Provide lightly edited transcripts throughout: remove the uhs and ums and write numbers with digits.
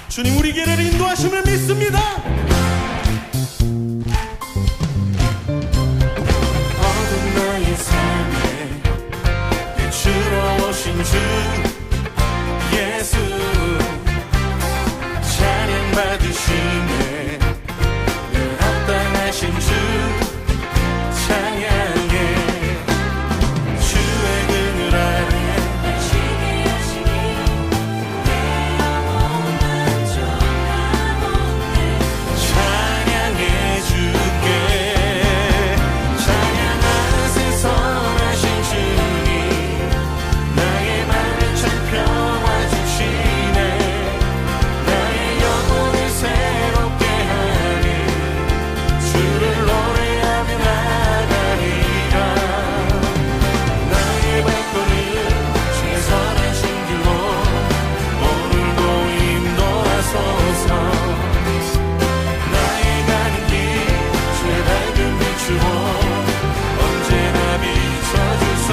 주님 우리 길을 인도하심을 믿습니다. 어두운 나의 삶에 빛으로 오신 주 예수 찬양 받으시네 늘 합당하신 주 찬양해 주의 그늘 아래 쉬게 하시니 내 영혼 만족하건대 찬양해 주께 찬양하세 선하신 주님 나의 맘을 참 평화 주시네 나의 영혼을 새롭게 하니 주를 노래하며 나가리라 나의 발걸음 주의 선하신 길로 오늘도 인도하소서 나의 가는 길 주의 밝은 빛으로 언제나 비춰주소서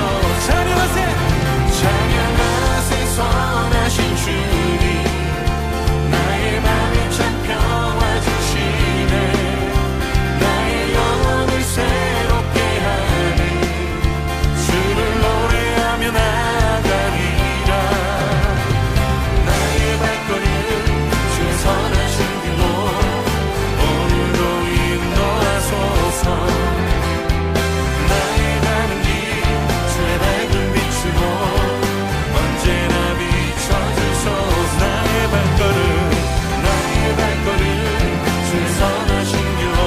찬양하세 선하신 주님 나의 맘에 참 평화 주시네 나의 영혼을 새롭게 하니 주를 노래하며 나가리라 나의 발걸음 주의 선하신 길로 오늘도 인도하소서 나의 가는 길 주의 밝은 빛으로 언제나 비춰주소서 나의 발걸음 주의 선하신 길로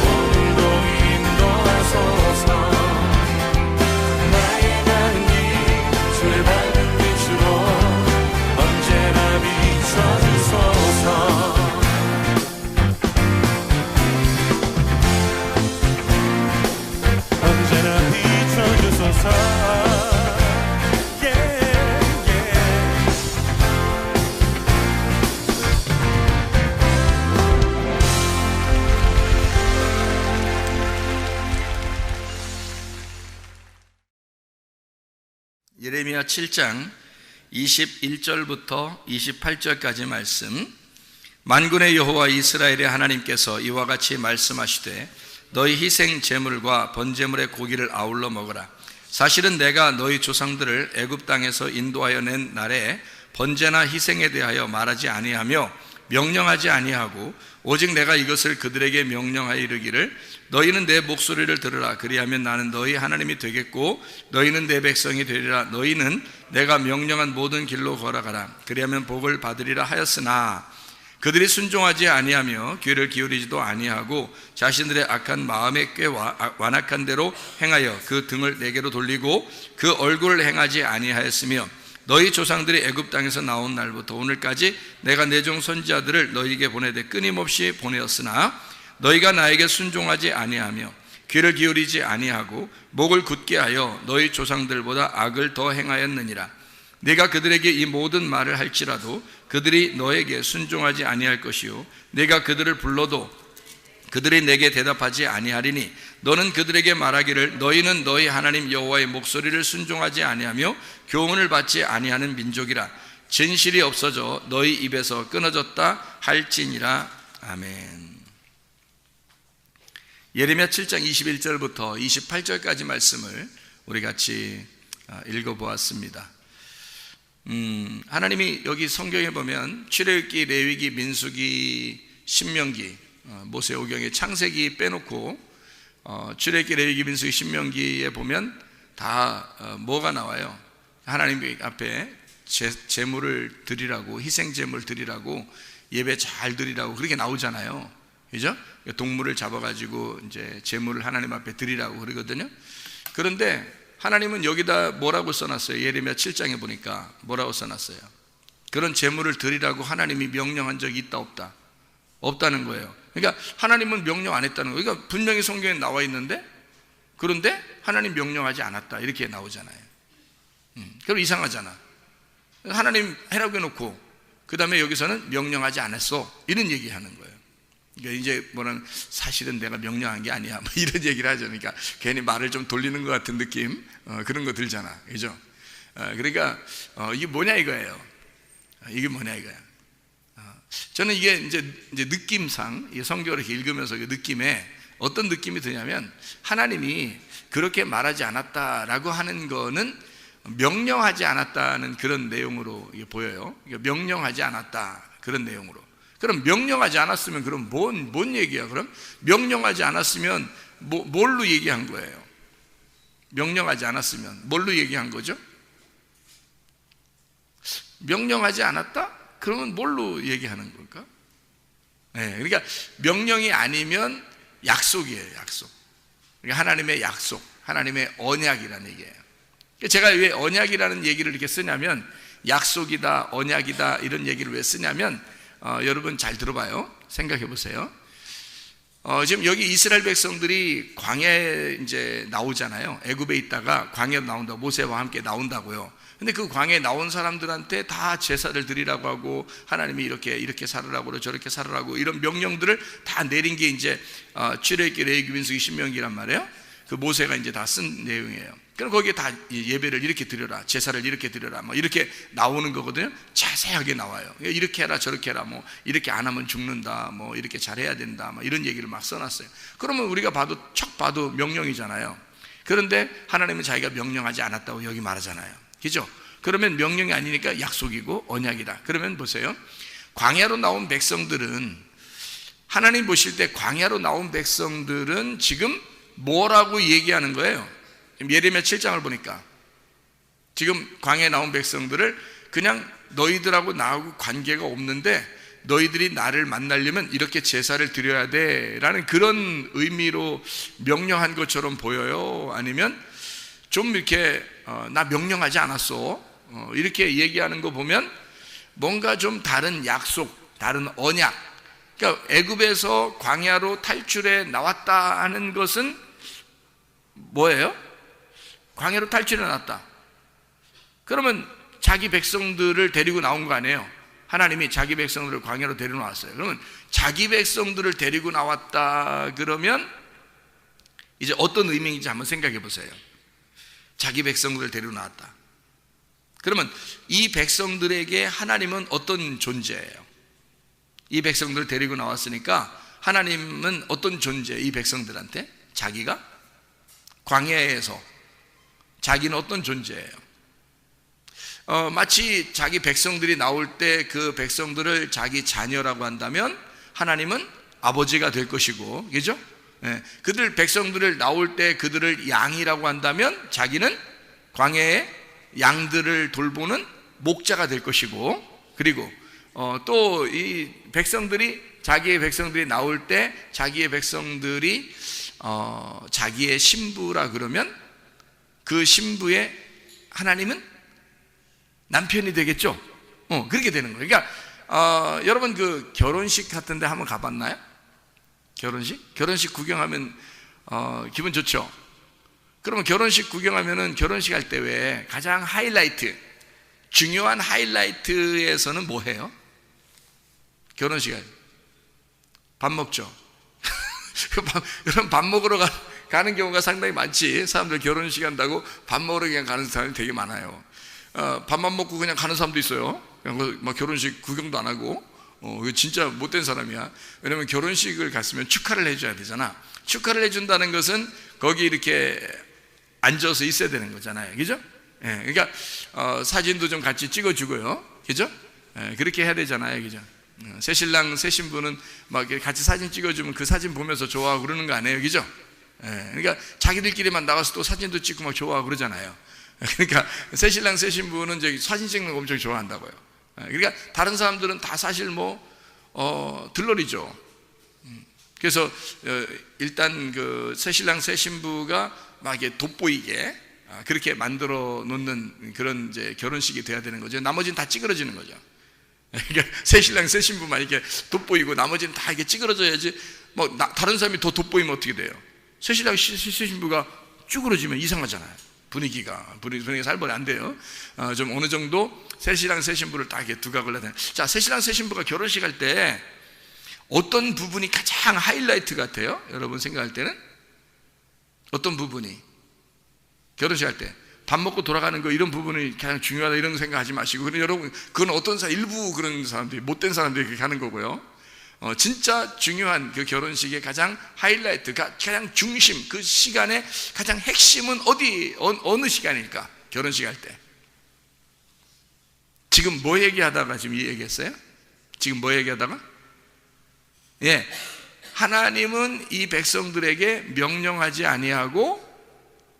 오늘도 인도하소서 나의 가는 길 주의 밝은 빛으로 언제나 비춰주소서 언제나 비춰주소서 예레미야 7장 21절부터 28절까지 말씀. 만군의 여호와 이스라엘의 하나님께서 이와 같이 말씀하시되 너희 희생 제물과 번제물의 고기를 아울러 먹으라. 사실은 내가 너희 조상들을 애굽 땅에서 인도하여 낸 날에 번제나 희생에 대하여 말하지 아니하며 명령하지 아니하고 오직 내가 이것을 그들에게 명령하여 이르기를 너희는 내 목소리를 들으라. 그리하면 나는 너희 하나님이 되겠고 너희는 내 백성이 되리라. 너희는 내가 명령한 모든 길로 걸어가라. 그리하면 복을 받으리라 하였으나 그들이 순종하지 아니하며 귀를 기울이지도 아니하고 자신들의 악한 마음의 꾀와 완악한 대로 행하여 그 등을 내게로 돌리고 그 얼굴을 행하지 아니하였으며 너희 조상들이 애굽 땅에서 나온 날부터 오늘까지 내가 내 종 선지자들을 너희에게 보내되 끊임없이 보내었으나 너희가 나에게 순종하지 아니하며 귀를 기울이지 아니하고 목을 굳게 하여 너희 조상들보다 악을 더 행하였느니라. 내가 그들에게 이 모든 말을 할지라도 그들이 너에게 순종하지 아니할 것이요 내가 그들을 불러도 그들이 내게 대답하지 아니하리니 너는 그들에게 말하기를 너희는 너희 하나님 여호와의 목소리를 순종하지 아니하며 교훈을 받지 아니하는 민족이라. 진실이 없어져 너희 입에서 끊어졌다 할지니라. 아멘. 예레미야 7장 21절부터 28절까지 말씀을 우리 같이 읽어보았습니다. 하나님이 여기 성경에 보면 출애굽기, 레위기, 민수기, 신명기, 모세오경의 창세기 빼놓고 출애굽기, 레위기, 민수기, 신명기에 보면 다 뭐가 나와요? 하나님 앞에 제물을 드리라고, 희생 제물 드리라고, 예배 잘 드리라고 그렇게 나오잖아요. 그죠? 동물을 잡아가지고 이제 제물을 하나님 앞에 드리라고 그러거든요. 그런데 하나님은 여기다 뭐라고 써놨어요? 예레미야 7장에 보니까 뭐라고 써놨어요? 그런 제물을 드리라고 하나님이 명령한 적이 있다 없다? 없다는 거예요. 그러니까 하나님은 명령 안 했다는 거예요. 그러니까 분명히 성경에 나와 있는데, 그런데 하나님 명령하지 않았다 이렇게 나오잖아요. 그럼 이상하잖아. 하나님 해라고 해놓고 그 다음에 여기서는 명령하지 않았어 이런 얘기하는 거예요. 그러니까 이제 뭐는 사실은 내가 명령한 게 아니야 뭐 이런 얘기를 하죠. 그러니까 괜히 말을 좀 돌리는 것 같은 느낌, 그런 거 들잖아, 그죠? 그러니까 이게 뭐냐 이거예요. 이게 뭐냐 이거야. 저는 이게 이제 느낌상 이 성경을 이렇게 읽으면서 그 느낌에 어떤 느낌이 드냐면, 하나님이 그렇게 말하지 않았다라고 하는 거는 명령하지 않았다는 그런 내용으로 보여요. 그러니까 명령하지 않았다 그런 내용으로. 그럼 명령하지 않았으면 그럼 뭔 얘기야? 그럼 명령하지 않았으면 뭘로 얘기한 거예요? 명령하지 않았으면 뭘로 얘기한 거죠? 명령하지 않았다? 그러면 뭘로 얘기하는 걸까? 네, 그러니까 명령이 아니면 약속이에요. 약속. 그러니까 하나님의 약속, 하나님의 언약이라는 얘기예요. 제가 왜 언약이라는 얘기를 이렇게 쓰냐면, 약속이다, 언약이다 이런 얘기를 왜 쓰냐면, 여러분 잘 들어봐요. 생각해 보세요. 지금 여기 이스라엘 백성들이 광야에 이제 나오잖아요. 애굽에 있다가 광야로 나온다고, 모세와 함께 나온다고요. 근데 그 광야에 나온 사람들한테 다 제사를 드리라고 하고, 하나님이 이렇게 살으라고 저렇게 살으라고 이런 명령들을 다 내린 게 이제 출애굽기, 레위기, 민수기, 신명기란 말이에요. 그 모세가 이제 다 쓴 내용이에요. 그럼 거기에 다 예배를 이렇게 드려라, 제사를 이렇게 드려라, 뭐 이렇게 나오는 거거든요. 자세하게 나와요. 이렇게 해라, 저렇게 해라, 뭐 이렇게 안 하면 죽는다, 뭐 이렇게 잘해야 된다, 뭐 이런 얘기를 막 써놨어요. 그러면 우리가 척 봐도 명령이잖아요. 그런데 하나님은 자기가 명령하지 않았다고 여기 말하잖아요. 그죠? 그러면 명령이 아니니까 약속이고 언약이다. 그러면 보세요. 광야로 나온 백성들은, 하나님 보실 때 광야로 나온 백성들은 지금 뭐라고 얘기하는 거예요? 예레미야 7장을 보니까 지금 광야에 나온 백성들을 그냥 너희들하고 나하고 관계가 없는데 너희들이 나를 만나려면 이렇게 제사를 드려야 돼 라는 그런 의미로 명령한 것처럼 보여요? 아니면 좀 이렇게 나 명령하지 않았어 이렇게 얘기하는 거 보면 뭔가 좀 다른 약속, 다른 언약, 그러니까 애굽에서 광야로 탈출해 나왔다 하는 것은 뭐예요? 광야로 탈출해 나왔다. 그러면 자기 백성들을 데리고 나온 거 아니에요? 하나님이 자기 백성들을 광야로 데리고 나왔어요. 그러면 자기 백성들을 데리고 나왔다 그러면 이제 어떤 의미인지 한번 생각해 보세요. 자기 백성들을 데리고 나왔다. 그러면 이 백성들에게 하나님은 어떤 존재예요? 이 백성들을 데리고 나왔으니까 하나님은 어떤 존재예요? 이 백성들한테? 자기가 광야에서 자기는 어떤 존재예요? 마치 자기 백성들이 나올 때 그 백성들을 자기 자녀라고 한다면 하나님은 아버지가 될 것이고, 그죠? 네. 그들 백성들을 나올 때 그들을 양이라고 한다면 자기는 광야의 양들을 돌보는 목자가 될 것이고, 그리고 또 이 백성들이, 자기의 백성들이 나올 때 자기의 백성들이 자기의 신부라 그러면 그 신부의 하나님은 남편이 되겠죠. 그렇게 되는 거예요. 그러니까 여러분 그 결혼식 같은데 한번 가봤나요? 결혼식 구경하면 기분 좋죠? 그러면 결혼식 구경하면은 결혼식 할 때 왜 가장 하이라이트, 중요한 하이라이트에서는 뭐 해요? 결혼식 할 때 밥 먹죠. 여러분 밥 먹으러 가는 경우가 상당히 많지. 사람들 결혼식 한다고 밥 먹으러 그냥 가는 사람이 되게 많아요. 밥만 먹고 그냥 가는 사람도 있어요. 그냥 막 결혼식 구경도 안 하고. 이거 진짜 못된 사람이야. 왜냐면 결혼식을 갔으면 축하를 해줘야 되잖아. 축하를 해준다는 것은 거기 이렇게 앉아서 있어야 되는 거잖아요. 그죠? 예, 그러니까 사진도 좀 같이 찍어주고요. 그죠? 예, 그렇게 해야 되잖아요. 그죠? 새 신랑 새 신부는 막 이렇게 같이 사진 찍어주면 그 사진 보면서 좋아하고 그러는 거 아니에요. 그죠? 예, 그러니까 자기들끼리만 나가서 또 사진도 찍고 막 좋아하고 그러잖아요. 그러니까 새 신랑 새 신부는 이제 사진 찍는 거 엄청 좋아한다고요. 그러니까 다른 사람들은 다 사실 들러리죠. 그래서 일단 그 새 신랑 새 신부가 막 이렇게 돋보이게 그렇게 만들어 놓는 그런 이제 결혼식이 돼야 되는 거죠. 나머지는 다 찌그러지는 거죠. 그러니까 새 신랑 새 신부만 이렇게 돋보이고 나머지는 다 이렇게 찌그러져야지. 다른 사람이 더 돋보이면 어떻게 돼요? 새 신랑 새 신부가 쭈그러지면 이상하잖아요. 분위기가 살벌이 안 돼요. 좀 어느 정도 새 신랑 새 신부를 딱 이렇게 두각을 내야 돼요. 자, 새 신랑 새 신부가 결혼식 할 때 어떤 부분이 가장 하이라이트 같아요? 여러분 생각할 때는 어떤 부분이? 결혼식 할 때 밥 먹고 돌아가는 거 이런 부분이 가장 중요하다 이런 거 생각하지 마시고, 그럼 여러분 그건 어떤 일부 그런 사람들이 못된 사람들이 그렇게 하는 거고요. 진짜 중요한 그 결혼식의 가장 하이라이트가 가장 중심, 그 시간의 가장 핵심은 어느 시간일까? 결혼식 할 때. 지금 뭐 얘기하다가 지금 이 얘기했어요? 지금 뭐 얘기하다가? 예, 하나님은 이 백성들에게 명령하지 아니하고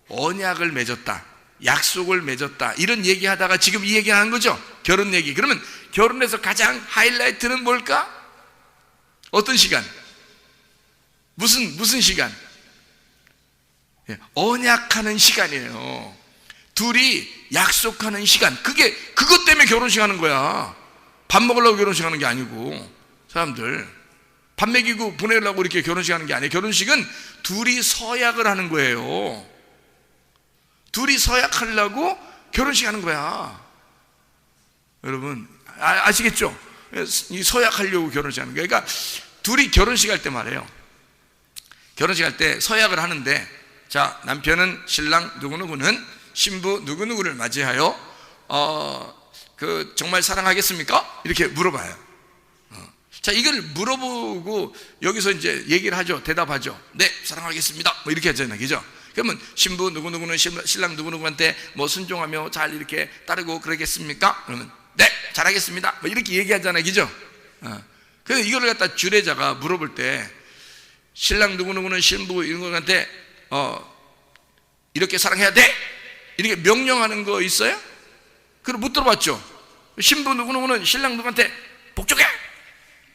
언약을 맺었다, 약속을 맺었다, 이런 얘기하다가 지금 이 얘기를 하는 거죠. 결혼 얘기. 그러면 결혼에서 가장 하이라이트는 뭘까? 어떤 시간? 무슨 시간? 예, 언약하는 시간이에요. 둘이 약속하는 시간. 그것 때문에 결혼식 하는 거야. 밥 먹으려고 결혼식 하는 게 아니고. 사람들 밥 먹이고 보내려고 이렇게 결혼식 하는 게 아니에요. 결혼식은 둘이 서약을 하는 거예요. 둘이 서약하려고 결혼식 하는 거야. 여러분 아시겠죠? 이 서약하려고 결혼식 하는 거야. 그러니까 둘이 결혼식 할 때 말이에요. 결혼식 할 때 서약을 하는데, 자, 남편은 신랑 누구누구는 신부 누구누구를 맞이하여 정말 사랑하겠습니까? 이렇게 물어봐요. 자, 이걸 물어보고 여기서 이제 얘기를 하죠. 대답하죠. 네, 사랑하겠습니다. 뭐 이렇게 하잖아요. 그죠? 그러면 신부 누구누구는 신랑 누구누구한테 뭐 순종하며 잘 이렇게 따르고 그러겠습니까? 그러면 네, 잘하겠습니다. 뭐 이렇게 얘기하잖아요. 그죠? 그래서 이거를 갖다 주례자가 물어볼 때 신랑 누구누구는 신부 이런 거한테 이렇게 사랑해야 돼? 이렇게 명령하는 거 있어요? 그걸 못 들어봤죠? 신부 누구누구는 신랑 누구한테 복종해!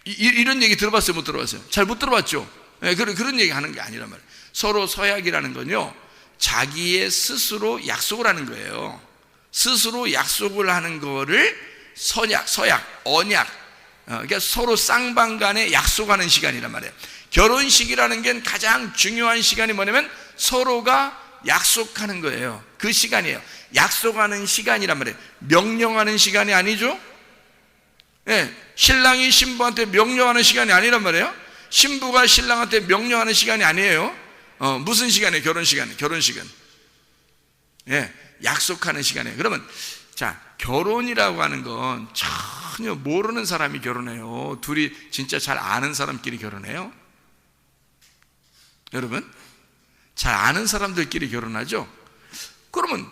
이런 얘기 들어봤어요? 못 들어봤어요? 잘 못 들어봤죠? 네, 그런 얘기 하는 게 아니란 말이에요. 서로 서약이라는 건요, 자기의 스스로 약속을 하는 거예요. 스스로 약속을 하는 거를 서약, 언약, 그러니까 서로 쌍방간에 약속하는 시간이란 말이에요. 결혼식이라는 게 가장 중요한 시간이 뭐냐면 서로가 약속하는 거예요. 그 시간이에요. 약속하는 시간이란 말이에요. 명령하는 시간이 아니죠. 네, 신랑이 신부한테 명령하는 시간이 아니란 말이에요. 신부가 신랑한테 명령하는 시간이 아니에요. 무슨 시간이에요? 결혼식은 예, 약속하는 시간이에요. 그러면 자, 결혼이라고 하는 건 전혀 모르는 사람이 결혼해요. 둘이 진짜 잘 아는 사람끼리 결혼해요. 여러분 잘 아는 사람들끼리 결혼하죠. 그러면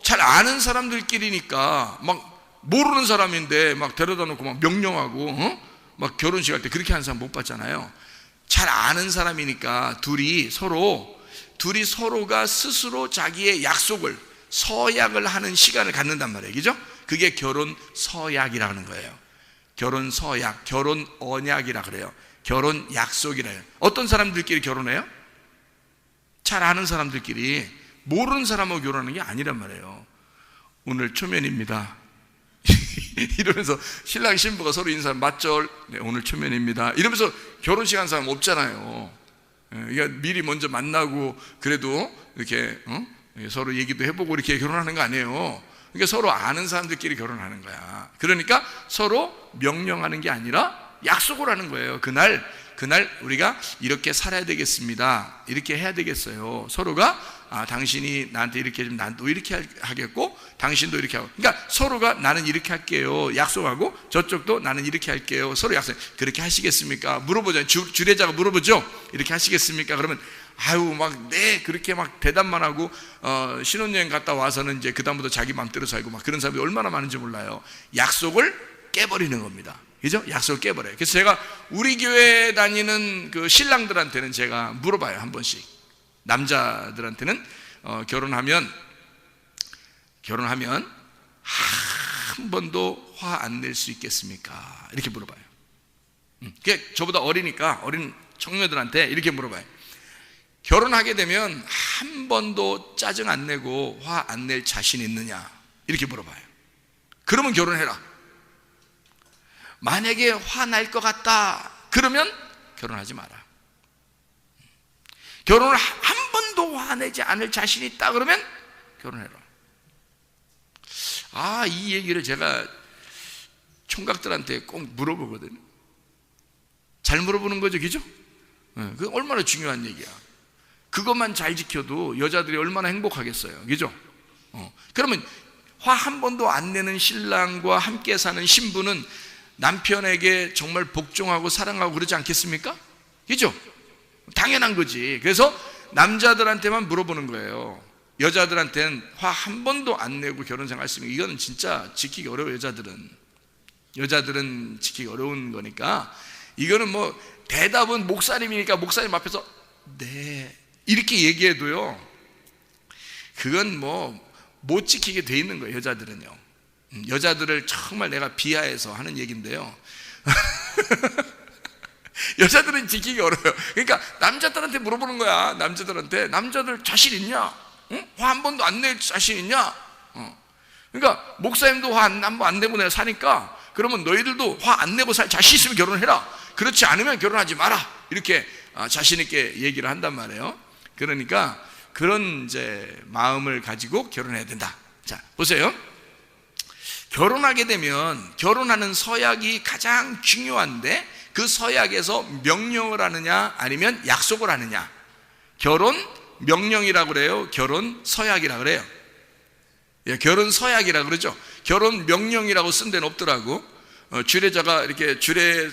잘 아는 사람들끼리니까 막 모르는 사람인데 막 데려다 놓고 막 명령하고 막 결혼식 할 때 그렇게 하는 사람 못 봤잖아요. 잘 아는 사람이니까 둘이 서로가 스스로 자기의 약속을, 서약을 하는 시간을 갖는단 말이에요. 그죠? 그게 결혼 서약이라는 거예요. 결혼 서약, 결혼 언약이라 그래요. 결혼 약속이라 해요. 어떤 사람들끼리 결혼해요? 잘 아는 사람들끼리. 모르는 사람하고 결혼하는 게 아니란 말이에요. 오늘 초면입니다. 이러면서 신랑 신부가 서로 인사하면 맞죠? 네, 오늘 초면입니다. 이러면서 결혼식 한 사람 없잖아요. 그러니까 미리 먼저 만나고 그래도 이렇게 서로 얘기도 해보고 이렇게 결혼하는 거 아니에요. 그러니까 서로 아는 사람들끼리 결혼하는 거야. 그러니까 서로 명령하는 게 아니라 약속을 하는 거예요. 그날 우리가 이렇게 살아야 되겠습니다. 이렇게 해야 되겠어요. 서로가 당신이 나한테 이렇게 해주면 나도 이렇게 하겠고 당신도 이렇게 하고, 그러니까 서로가 나는 이렇게 할게요 약속하고 저쪽도 나는 이렇게 할게요 서로 약속. 그렇게 하시겠습니까? 물어보잖아요. 주례자가 물어보죠. 이렇게 하시겠습니까? 그러면 막 네 그렇게 막 대답만 하고 신혼여행 갔다 와서는 이제 그다음부터 자기 맘대로 살고 막 그런 사람이 얼마나 많은지 몰라요. 약속을 깨버리는 겁니다. 그죠? 약속을 깨버려요. 그래서 제가 우리 교회 다니는 그 신랑들한테는 제가 물어봐요. 한 번씩. 남자들한테는 결혼하면 한 번도 화 안 낼 수 있겠습니까? 이렇게 물어봐요. 그게 저보다 어리니까 어린 청년들한테 이렇게 물어봐요. 결혼하게 되면 한 번도 짜증 안 내고 화 안 낼 자신 있느냐? 이렇게 물어봐요. 그러면 결혼해라. 만약에 화 날 것 같다 그러면 결혼하지 마라. 결혼을 한 번도 화내지 않을 자신이 있다 그러면 결혼해라. 이 얘기를 제가 총각들한테 꼭 물어보거든요. 잘 물어보는 거죠, 그죠? 그게 얼마나 중요한 얘기야. 그것만 잘 지켜도 여자들이 얼마나 행복하겠어요, 그죠? 그러면 화 한 번도 안 내는 신랑과 함께 사는 신부는 남편에게 정말 복종하고 사랑하고 그러지 않겠습니까? 그죠? 당연한 거지. 그래서 남자들한테만 물어보는 거예요. 여자들한테는 화 한 번도 안 내고 결혼 생활 했으면 이거는 진짜 지키기 어려워요. 여자들은 지키기 어려운 거니까. 이거는 뭐 대답은 목사님이니까 목사님 앞에서 네 이렇게 얘기해도요 그건 뭐 못 지키게 돼 있는 거예요. 여자들은요. 여자들을 정말 내가 비하해서 하는 얘기인데요 여자들은 지키기 어려워요. 그러니까 남자들한테 물어보는 거야. 남자들 자신 있냐? 응? 화 한 번도 안 낼 자신 있냐? 그러니까 목사님도 화 한 번 안 내고 내가 사니까 그러면 너희들도 화 안 내고 살 자신 있으면 결혼해라. 그렇지 않으면 결혼하지 마라. 이렇게 자신 있게 얘기를 한단 말이에요. 그러니까 그런 이제 마음을 가지고 결혼해야 된다. 자, 보세요. 결혼하게 되면 결혼하는 서약이 가장 중요한데 그 서약에서 명령을 하느냐 아니면 약속을 하느냐. 결혼 명령이라고 그래요. 결혼 서약이라고 그래요. 결혼 서약이라고 그러죠. 결혼 명령이라고 쓴 데는 없더라고. 주례자가 이렇게 주례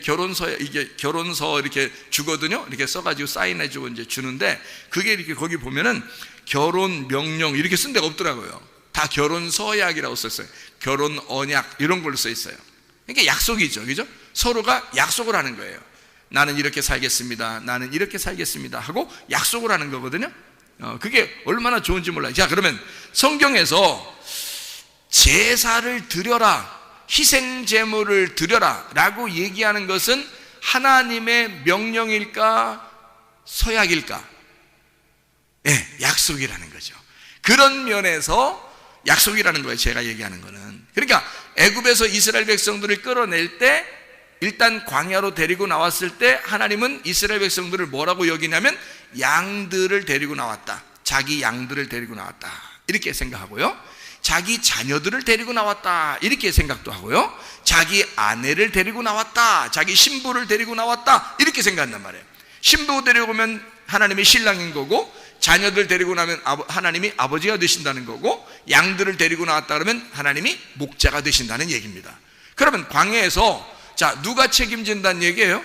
결혼서 이게 결혼서 이렇게 주거든요. 이렇게 써가지고 사인해주고 이제 주는데 그게 이렇게 거기 보면은 결혼 명령 이렇게 쓴 데가 없더라고요. 다 결혼 서약이라고 썼어요. 결혼 언약 이런 걸로 써 있어요. 그러니까 약속이죠, 그죠? 서로가 약속을 하는 거예요. 나는 이렇게 살겠습니다. 나는 이렇게 살겠습니다. 하고 약속을 하는 거거든요. 그게 얼마나 좋은지 몰라요. 자, 그러면 성경에서 제사를 드려라. 희생 제물을 드려라 라고 얘기하는 것은 하나님의 명령일까 서약일까? 네, 약속이라는 거죠. 그런 면에서 약속이라는 거예요. 제가 얘기하는 거는. 그러니까 애굽에서 이스라엘 백성들을 끌어낼 때 일단 광야로 데리고 나왔을 때 하나님은 이스라엘 백성들을 뭐라고 여기냐면 양들을 데리고 나왔다. 자기 양들을 데리고 나왔다. 이렇게 생각하고요. 자기 자녀들을 데리고 나왔다 이렇게 생각도 하고요. 자기 아내를 데리고 나왔다, 자기 신부를 데리고 나왔다 이렇게 생각한단 말이에요. 신부 데리고 오면 하나님이 신랑인 거고, 자녀들 데리고 나면 하나님이 아버지가 되신다는 거고, 양들을 데리고 나왔다 그러면 하나님이 목자가 되신다는 얘기입니다. 그러면 광야에서 자 누가 책임진다는 얘기예요?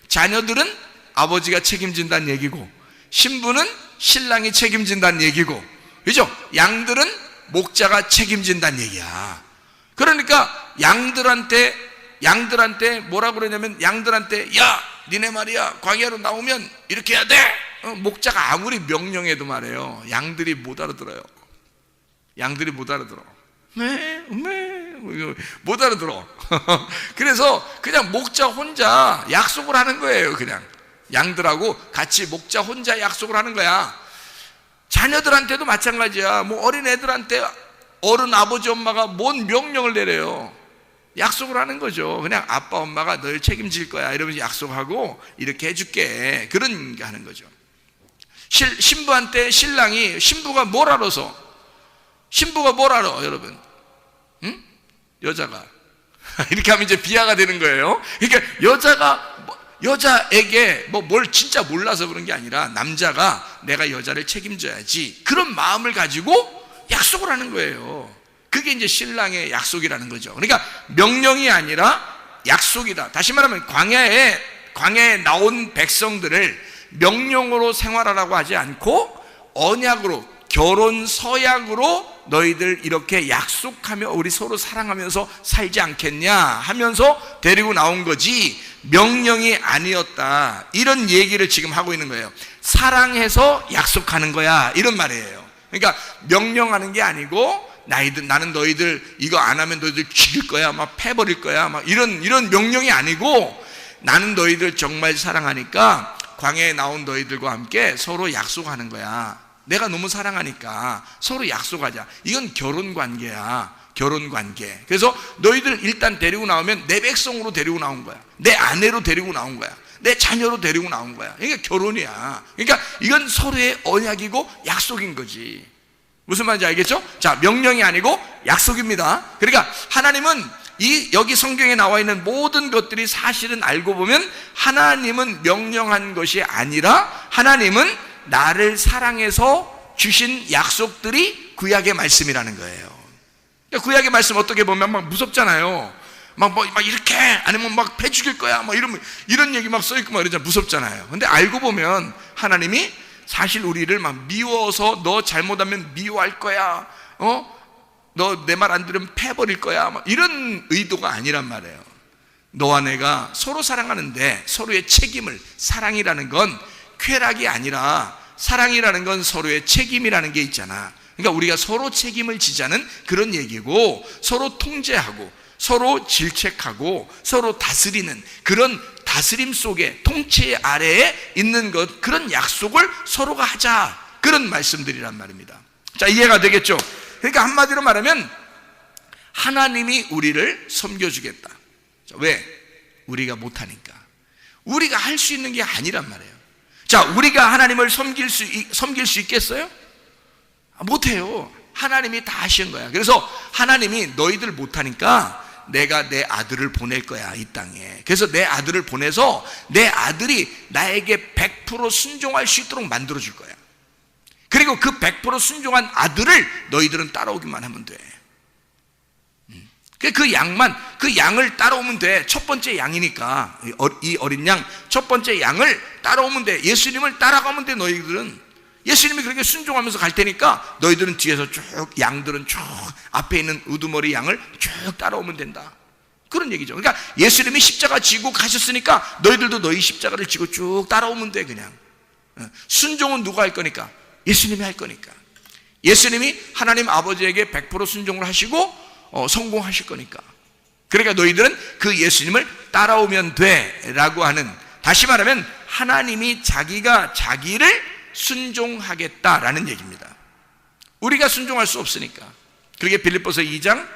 자녀들은 아버지가 책임진다는 얘기고, 신부는 신랑이 책임진다는 얘기고, 그죠? 양들은 목자가 책임진다는 얘기야. 그러니까 양들한테 뭐라고 그러냐면 양들한테 야 니네 말이야 광야로 나오면 이렇게 해야 돼. 목자가 아무리 명령해도 말이에요 양들이 못 알아들어요. 양들이 못 알아들어. 못 알아들어. 그래서 그냥 목자 혼자 약속을 하는 거예요. 그냥 양들하고 같이 목자 혼자 약속을 하는 거야. 자녀들한테도 마찬가지야. 뭐 어린 애들한테 어른 아버지 엄마가 뭔 명령을 내려요. 약속을 하는 거죠. 그냥 아빠 엄마가 널 책임질 거야 이러면서 약속하고 이렇게 해줄게, 그런 게 하는 거죠. 신부한테 신부가 뭘 알아서, 신부가 뭘 알아 여러분? 응? 여자가 이렇게 하면 이제 비하가 되는 거예요. 그러니까 여자에게 뭘 진짜 몰라서 그런 게 아니라 남자가 내가 여자를 책임져야지, 그런 마음을 가지고 약속을 하는 거예요. 그게 이제 신랑의 약속이라는 거죠. 그러니까 명령이 아니라 약속이다. 다시 말하면 광야에 나온 백성들을 명령으로 생활하라고 하지 않고 언약으로, 결혼 서약으로 너희들 이렇게 약속하며 우리 서로 사랑하면서 살지 않겠냐 하면서 데리고 나온 거지, 명령이 아니었다, 이런 얘기를 지금 하고 있는 거예요. 사랑해서 약속하는 거야, 이런 말이에요. 그러니까 명령하는 게 아니고 나는 너희들 이거 안 하면 너희들 죽일 거야, 막 패버릴 거야, 막 이런 명령이 아니고, 나는 너희들 정말 사랑하니까 광야에 나온 너희들과 함께 서로 약속하는 거야. 내가 너무 사랑하니까 서로 약속하자. 이건 결혼 관계야, 결혼 관계. 그래서 너희들 일단 데리고 나오면 내 백성으로 데리고 나온 거야, 내 아내로 데리고 나온 거야, 내 자녀로 데리고 나온 거야. 그러니까 결혼이야. 그러니까 이건 서로의 언약이고 약속인 거지. 무슨 말인지 알겠죠? 자, 명령이 아니고 약속입니다. 그러니까 하나님은 여기 성경에 나와 있는 모든 것들이 사실은 알고 보면 하나님은 명령한 것이 아니라 하나님은 나를 사랑해서 주신 약속들이 구약의 말씀이라는 거예요. 그러니까 구약의 말씀 어떻게 보면 막 무섭잖아요. 막 이렇게 아니면 막 패 죽일 거야, 막 이런 얘기 막 써있고 막 이러잖아요. 무섭잖아요. 근데 알고 보면 하나님이 사실 우리를 막 미워서 너 잘못하면 미워할 거야, 너 내 말 안 들으면 패버릴 거야, 막 이런 의도가 아니란 말이에요. 너와 내가 서로 사랑하는데 서로의 책임을, 사랑이라는 건 쾌락이 아니라 사랑이라는 건 서로의 책임이라는 게 있잖아. 그러니까 우리가 서로 책임을 지자는 그런 얘기고, 서로 통제하고 서로 질책하고 서로 다스리는 그런 다스림 속에, 통치 아래에 있는 것, 그런 약속을 서로가 하자, 그런 말씀들이란 말입니다. 자, 이해가 되겠죠? 그러니까 한마디로 말하면 하나님이 우리를 섬겨주겠다. 왜? 우리가 못하니까. 우리가 할 수 있는 게 아니란 말이에요. 자, 우리가 하나님을 섬길 수 있겠어요? 못해요. 하나님이 다 하신 거야. 그래서 하나님이 너희들 못하니까 내가 내 아들을 보낼 거야, 이 땅에. 그래서 내 아들을 보내서 내 아들이 나에게 100% 순종할 수 있도록 만들어 줄 거야. 그리고 그 100% 순종한 아들을 너희들은 따라오기만 하면 돼. 그 양을 따라오면 돼. 첫 번째 양이니까, 이 어린 양 첫 번째 양을 따라오면 돼. 예수님을 따라가면 돼. 너희들은 예수님이 그렇게 순종하면서 갈 테니까 너희들은 뒤에서 쭉, 양들은 쭉 앞에 있는 우두머리 양을 쭉 따라오면 된다, 그런 얘기죠. 그러니까 예수님이 십자가 지고 가셨으니까 너희들도 너희 십자가를 지고 쭉 따라오면 돼. 그냥 순종은 누가 할 거니까? 예수님이 할 거니까. 예수님이 하나님 아버지에게 100% 순종을 하시고 성공하실 거니까. 그러니까 너희들은 그 예수님을 따라오면 돼 라고 하는, 다시 말하면 하나님이 자기가 자기를 순종하겠다라는 얘기입니다. 우리가 순종할 수 없으니까. 그게 빌립보서 2장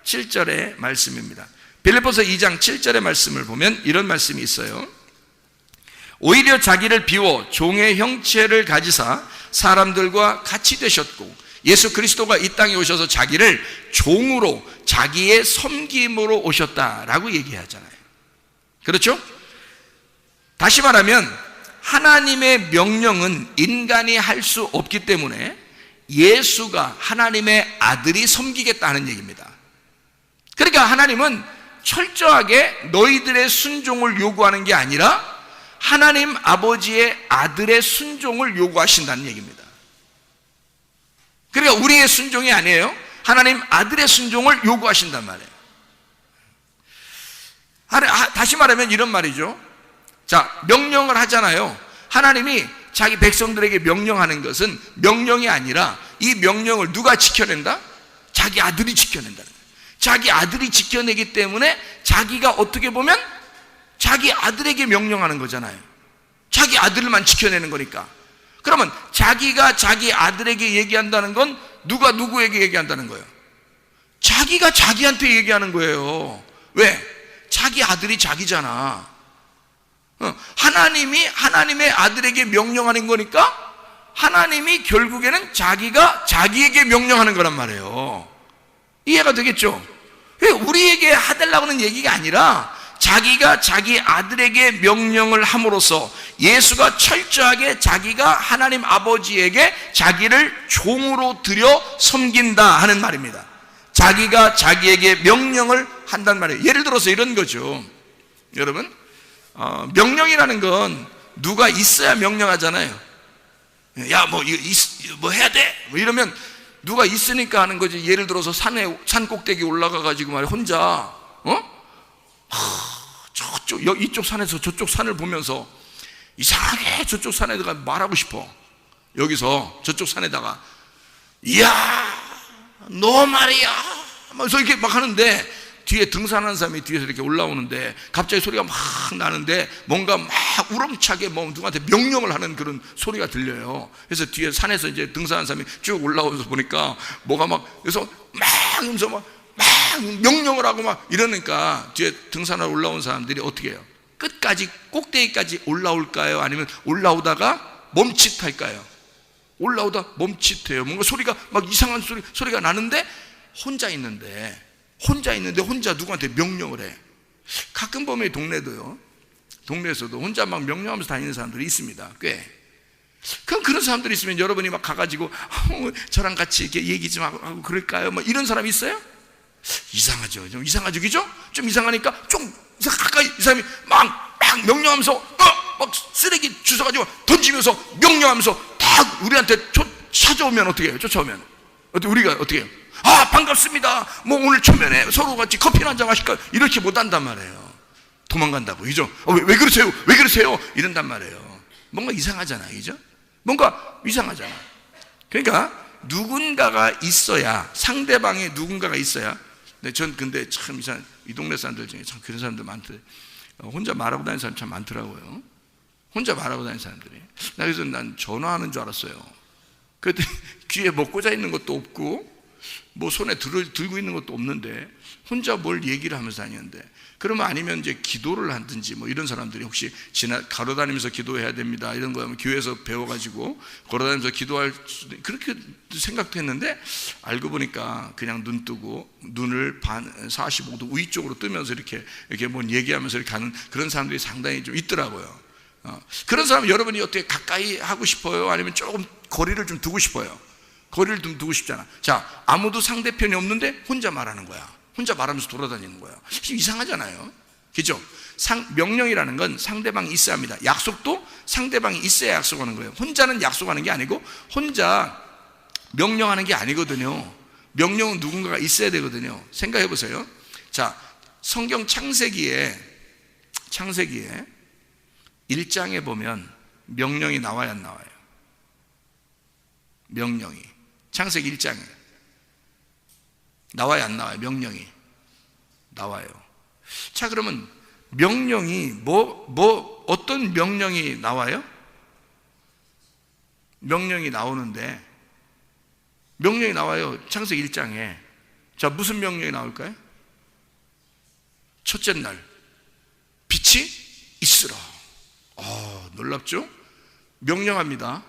7절의 말씀입니다. 빌립보서 2장 7절의 말씀을 보면 이런 말씀이 있어요. 오히려 자기를 비워 종의 형체를 가지사 사람들과 같이 되셨고, 예수 그리스도가 이 땅에 오셔서 자기를 종으로, 자기의 섬김으로 오셨다라고 얘기하잖아요. 그렇죠? 다시 말하면 하나님의 명령은 인간이 할 수 없기 때문에 예수가, 하나님의 아들이 섬기겠다는 얘기입니다. 그러니까 하나님은 철저하게 너희들의 순종을 요구하는 게 아니라 하나님 아버지의 아들의 순종을 요구하신다는 얘기입니다. 그러니까 우리의 순종이 아니에요. 하나님 아들의 순종을 요구하신단 말이에요. 다시 말하면 이런 말이죠. 자, 명령을 하잖아요. 하나님이 자기 백성들에게 명령하는 것은 명령이 아니라 이 명령을 누가 지켜낸다? 자기 아들이 지켜낸다는 거예요. 자기 아들이 지켜내기 때문에 자기가 어떻게 보면 자기 아들에게 명령하는 거잖아요. 자기 아들만 지켜내는 거니까. 그러면 자기가 자기 아들에게 얘기한다는 건 누가 누구에게 얘기한다는 거예요? 자기가 자기한테 얘기하는 거예요. 왜? 자기 아들이 자기잖아. 하나님이 하나님의 아들에게 명령하는 거니까 하나님이 결국에는 자기가 자기에게 명령하는 거란 말이에요. 이해가 되겠죠? 우리에게 해달라고 하는 얘기가 아니라 자기가 자기 아들에게 명령을 함으로써 예수가 철저하게 자기가 하나님 아버지에게 자기를 종으로 들여 섬긴다 하는 말입니다. 자기가 자기에게 명령을 한단 말이에요. 예를 들어서 이런 거죠. 여러분, 명령이라는 건 누가 있어야 명령하잖아요. 야, 뭐 해야 돼. 뭐 이러면 누가 있으니까 하는 거지. 예를 들어서 산 꼭대기 올라가 가지고 말이야, 혼자, 이쪽 산에서 저쪽 산을 보면서 이상하게 저쪽 산에다가 말하고 싶어. 여기서 저쪽 산에다가, 이야, 너 말이야. 그래서 이렇게 막 하는데, 뒤에 등산하는 사람이 뒤에서 이렇게 올라오는데 갑자기 소리가 막 나는데 뭔가 막 우렁차게 뭐 누구한테 명령을 하는 그런 소리가 들려요. 그래서 뒤에 산에서 이제 등산하는 사람이 쭉 올라오면서 보니까 뭐가 막, 그래서 막 하면서 막 명령을 하고 막 이러니까 뒤에 등산하러 올라온 사람들이 어떻게 해요? 끝까지 꼭대기까지 올라올까요? 아니면 올라오다가 멈칫할까요? 올라오다 멈칫해요. 뭔가 소리가 막 이상한 소리가 나는데 혼자 있는데 혼자 누구한테 명령을 해. 가끔 보면 동네에서도 혼자 막 명령하면서 다니는 사람들이 있습니다. 꽤. 그럼 그런 사람들이 있으면 여러분이 막 가가지고 저랑 같이 이렇게 얘기 좀 하고 그럴까요? 막 이런 사람이 있어요? 이상하죠. 좀 이상하죠, 그죠? 좀 이상하니까 좀 가까이 이 사람이 막 명령하면서 막 쓰레기 주워가지고 던지면서 명령하면서 딱 우리한테 찾아오면 어떻게 해요? 쫓아오면 우리가 어떻게 해요? 아, 반갑습니다. 뭐 오늘 초면에 서로 같이 커피 한잔 마실까? 이렇게 못 한단 말이에요. 도망간다고, 그죠? 왜 그러세요? 왜 그러세요? 이런단 말이에요. 뭔가 이상하잖아요, 그죠? 뭔가 이상하잖아. 그러니까 누군가가 있어야, 상대방에 누군가가 있어야. 근데 참 이 동네 사람들 중에 참 그런 사람들 많더라고요. 혼자 말하고 다니는 사람 참 많더라고요. 혼자 말하고 다니는 사람들이. 그래서 난 전화하는 줄 알았어요. 그랬더니 귀에 뭐 꽂아 있는 것도 없고 뭐 손에 들고 있는 것도 없는데 혼자 뭘 얘기를 하면서 다니는데, 그러면 아니면 이제 기도를 하든지 뭐 이런 사람들이 혹시 걸어다니면서 기도해야 됩니다 이런 거 하면 교회에서 배워가지고 걸어다니면서 기도할 수도, 그렇게 생각도 했는데 알고 보니까 그냥 눈 뜨고 눈을 45도 위쪽으로 뜨면서 이렇게 뭔 얘기하면서 이렇게 하는 그런 사람들이 상당히 좀 있더라고요. 그런 사람 여러분이 어떻게 가까이 하고 싶어요? 아니면 조금 거리를 좀 두고 싶어요? 거리를 좀 두고 싶잖아. 자, 아무도 상대편이 없는데 혼자 말하는 거야. 혼자 말하면서 돌아다니는 거야. 이상하잖아요, 그죠? 명령이라는 건 상대방이 있어야 합니다. 약속도 상대방이 있어야 약속하는 거예요. 혼자는 약속하는 게 아니고 혼자 명령하는 게 아니거든요. 명령은 누군가가 있어야 되거든요. 생각해 보세요. 자, 성경 창세기에 1장에 보면 명령이 나와야 안 나와요? 명령이 창세기 1장에 나와요 안 나와요? 명령이 나와요. 자, 그러면 명령이 어떤 명령이 나와요? 명령이 나오는데 명령이 나와요. 창세기 1장에. 자, 무슨 명령이 나올까요? 첫째 날 빛이 있으라. 놀랍죠? 명령합니다.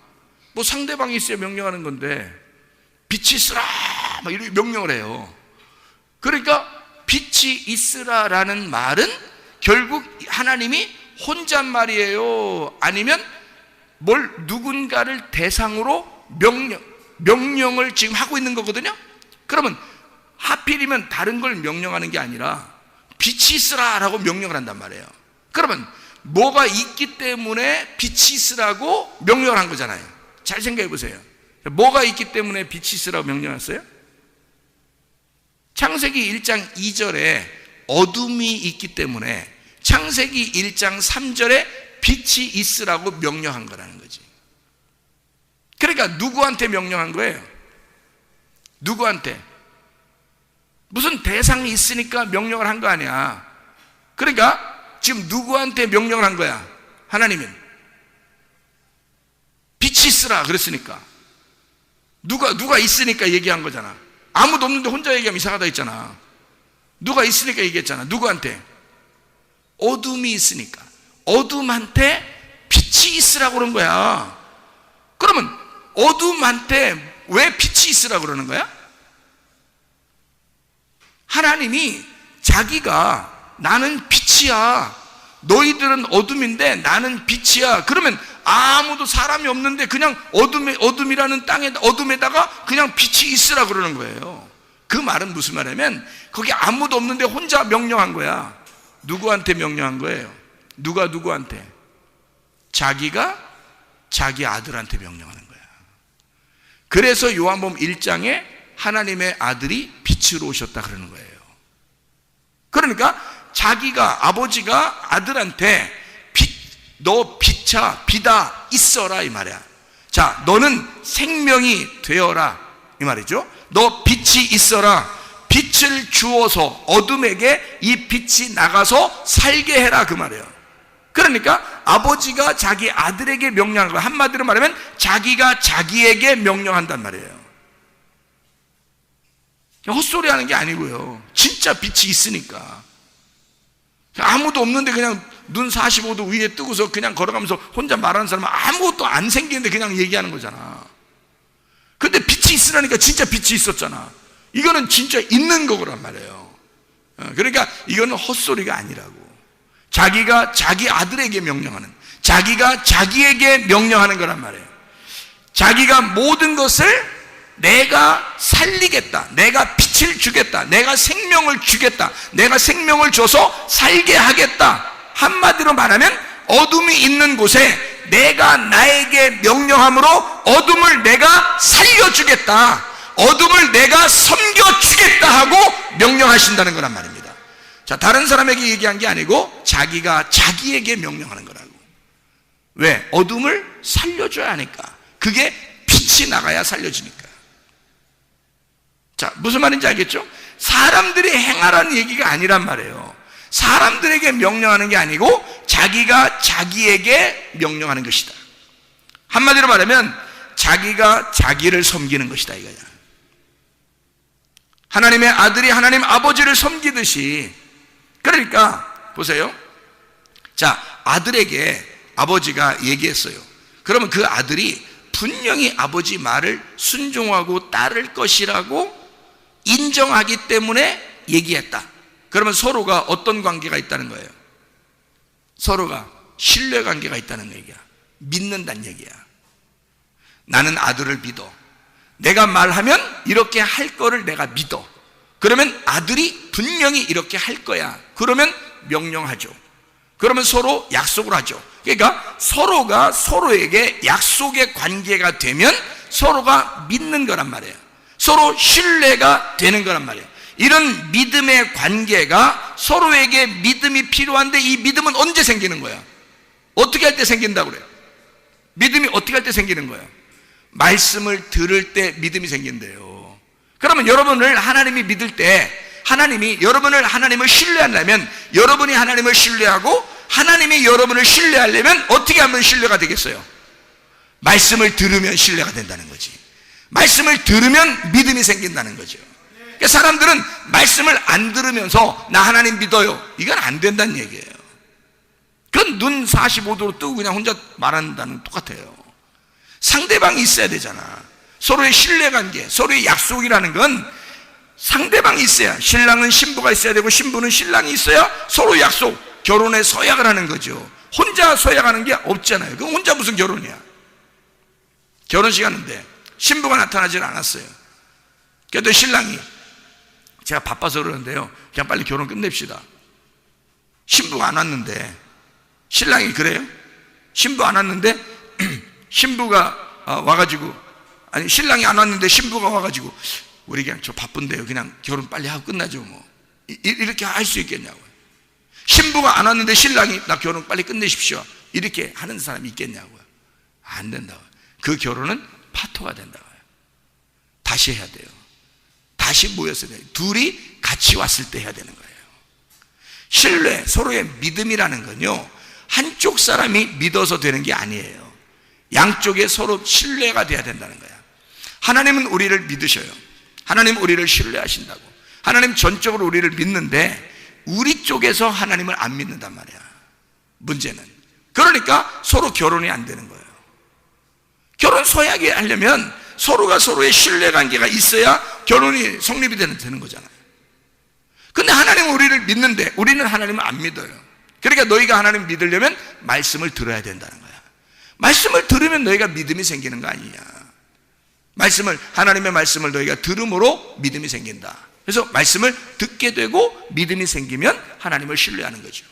뭐 상대방이 있어야 명령하는 건데 빛이 있으라 막 이렇게 명령을 해요. 그러니까 빛이 있으라라는 말은 결국 하나님이 혼잣말이에요? 아니면 누군가를 대상으로 명령을 지금 하고 있는 거거든요. 그러면 하필이면 다른 걸 명령하는 게 아니라 빛이 있으라라고 명령을 한단 말이에요. 그러면 뭐가 있기 때문에 빛이 있으라고 명령을 한 거잖아요. 잘 생각해 보세요. 뭐가 있기 때문에 빛이 있으라고 명령했어요? 창세기 1장 2절에 어둠이 있기 때문에 창세기 1장 3절에 빛이 있으라고 명령한 거라는 거지. 그러니까 누구한테 명령한 거예요? 누구한테? 무슨 대상이 있으니까 명령을 한 거 아니야. 그러니까 지금 누구한테 명령을 한 거야? 하나님은 빛이 있으라 그랬으니까. 누가 있으니까 얘기한 거잖아. 아무도 없는데 혼자 얘기하면 이상하다 했잖아. 누가 있으니까 얘기했잖아. 누구한테? 어둠이 있으니까. 어둠한테 빛이 있으라고 그런 거야. 그러면 어둠한테 왜 빛이 있으라고 그러는 거야? 하나님이 자기가 나는 빛이야, 너희들은 어둠인데 나는 빛이야. 그러면 아무도 사람이 없는데 그냥 어둠이라는 땅에, 어둠에다가 그냥 빛이 있으라 그러는 거예요. 그 말은 무슨 말이냐면 거기 아무도 없는데 혼자 명령한 거야. 누구한테 명령한 거예요? 누가 누구한테? 자기가 자기 아들한테 명령하는 거야. 그래서 요한복음 1장에 하나님의 아들이 빛으로 오셨다 그러는 거예요. 그러니까 자기가, 아버지가 아들한테 너 빛아 있어라 이 말이야. 자, 너는 생명이 되어라 이 말이죠. 너 빛이 있어라. 빛을 주어서 어둠에게 이 빛이 나가서 살게 해라 그 말이에요. 그러니까 아버지가 자기 아들에게 명령하는 거야. 한마디로 말하면 자기가 자기에게 명령한단 말이에요. 헛소리 하는 게 아니고요. 진짜 빛이 있으니까. 아무도 없는데 그냥 눈 45도 위에 뜨고서 그냥 걸어가면서 혼자 말하는 사람은 아무것도 안 생기는데 그냥 얘기하는 거잖아. 근데 빛이 있으라니까 진짜 빛이 있었잖아. 이거는 진짜 있는 거란 말이에요. 그러니까 이거는 헛소리가 아니라고. 자기가 자기 아들에게 명령하는, 자기가 자기에게 명령하는 거란 말이에요. 자기가 모든 것을 내가 살리겠다, 내가 빛을 주겠다, 내가 생명을 주겠다, 내가 생명을 줘서 살게 하겠다. 한마디로 말하면 어둠이 있는 곳에 내가 나에게 명령함으로 어둠을 내가 살려주겠다, 어둠을 내가 섬겨주겠다 하고 명령하신다는 거란 말입니다. 자, 다른 사람에게 얘기한 게 아니고 자기가 자기에게 명령하는 거라고. 왜? 어둠을 살려줘야 하니까. 그게 빛이 나가야 살려지니까. 자, 무슨 말인지 알겠죠? 사람들이 행하라는 얘기가 아니란 말이에요. 사람들에게 명령하는 게 아니고 자기가 자기에게 명령하는 것이다. 한마디로 말하면 자기가 자기를 섬기는 것이다 이거야. 하나님의 아들이 하나님 아버지를 섬기듯이. 그러니까 보세요. 자, 아들에게 아버지가 얘기했어요. 그러면 그 아들이 분명히 아버지 말을 순종하고 따를 것이라고 인정하기 때문에 얘기했다. 그러면 서로가 어떤 관계가 있다는 거예요? 서로가 신뢰 관계가 있다는 얘기야. 믿는다는 얘기야. 나는 아들을 믿어. 내가 말하면 이렇게 할 거를 내가 믿어. 그러면 아들이 분명히 이렇게 할 거야. 그러면 명령하죠. 그러면 서로 약속을 하죠. 그러니까 서로가 서로에게 약속의 관계가 되면 서로가 믿는 거란 말이에요. 서로 신뢰가 되는 거란 말이에요. 이런 믿음의 관계가, 서로에게 믿음이 필요한데 이 믿음은 언제 생기는 거야? 어떻게 할 때 생긴다고 그래요? 믿음이 어떻게 할 때 생기는 거예요? 말씀을 들을 때 믿음이 생긴대요. 그러면 여러분을 하나님이 믿을 때, 하나님이 여러분을, 하나님을 신뢰하려면 여러분이 하나님을 신뢰하고 하나님이 여러분을 신뢰하려면 어떻게 하면 신뢰가 되겠어요? 말씀을 들으면 신뢰가 된다는 거지. 말씀을 들으면 믿음이 생긴다는 거죠. 그러니까 사람들은 말씀을 안 들으면서 나 하나님 믿어요, 이건 안 된다는 얘기예요. 그건 눈 45도로 뜨고 그냥 혼자 말한다는 똑같아요. 상대방이 있어야 되잖아. 서로의 신뢰관계, 서로의 약속이라는 건 상대방이 있어야, 신랑은 신부가 있어야 되고 신부는 신랑이 있어야 서로 약속, 결혼에 서약을 하는 거죠. 혼자 서약하는 게 없잖아요. 그럼 혼자 무슨 결혼이야? 결혼식 하는데 신부가 나타나질 않았어요. 그래도 신랑이, 제가 바빠서 그러는데요, 그냥 빨리 결혼 끝냅시다. 신부가 안 왔는데, 신랑이 그래요? 신부 안 왔는데 신부가 와가지고, 아니 신랑이 안 왔는데 신부가 와가지고 우리 그냥 저 바쁜데요, 그냥 결혼 빨리 하고 끝나죠 뭐, 이렇게 할 수 있겠냐고요. 신부가 안 왔는데 신랑이 나 결혼 빨리 끝내십시오, 이렇게 하는 사람이 있겠냐고요. 안 된다고요. 그 결혼은 파토가 된다고요. 다시 해야 돼요. 다시 모여서 돼요. 둘이 같이 왔을 때 해야 되는 거예요. 신뢰, 서로의 믿음이라는 건요, 한쪽 사람이 믿어서 되는 게 아니에요. 양쪽에 서로 신뢰가 돼야 된다는 거야. 하나님은 우리를 믿으셔요. 하나님은 우리를 신뢰하신다고. 하나님 전적으로 우리를 믿는데 우리 쪽에서 하나님을 안 믿는단 말이야. 문제는. 그러니까 서로 결혼이 안 되는 거예요. 결혼 서약이 하려면 서로가 서로의 신뢰관계가 있어야 결혼이 성립이 되는 거잖아요. 근데 하나님은 우리를 믿는데 우리는 하나님을 안 믿어요. 그러니까 너희가 하나님 믿으려면 말씀을 들어야 된다는 거야. 말씀을 들으면 너희가 믿음이 생기는 거 아니냐. 하나님의 말씀을 너희가 들음으로 믿음이 생긴다. 그래서 말씀을 듣게 되고 믿음이 생기면 하나님을 신뢰하는 거죠.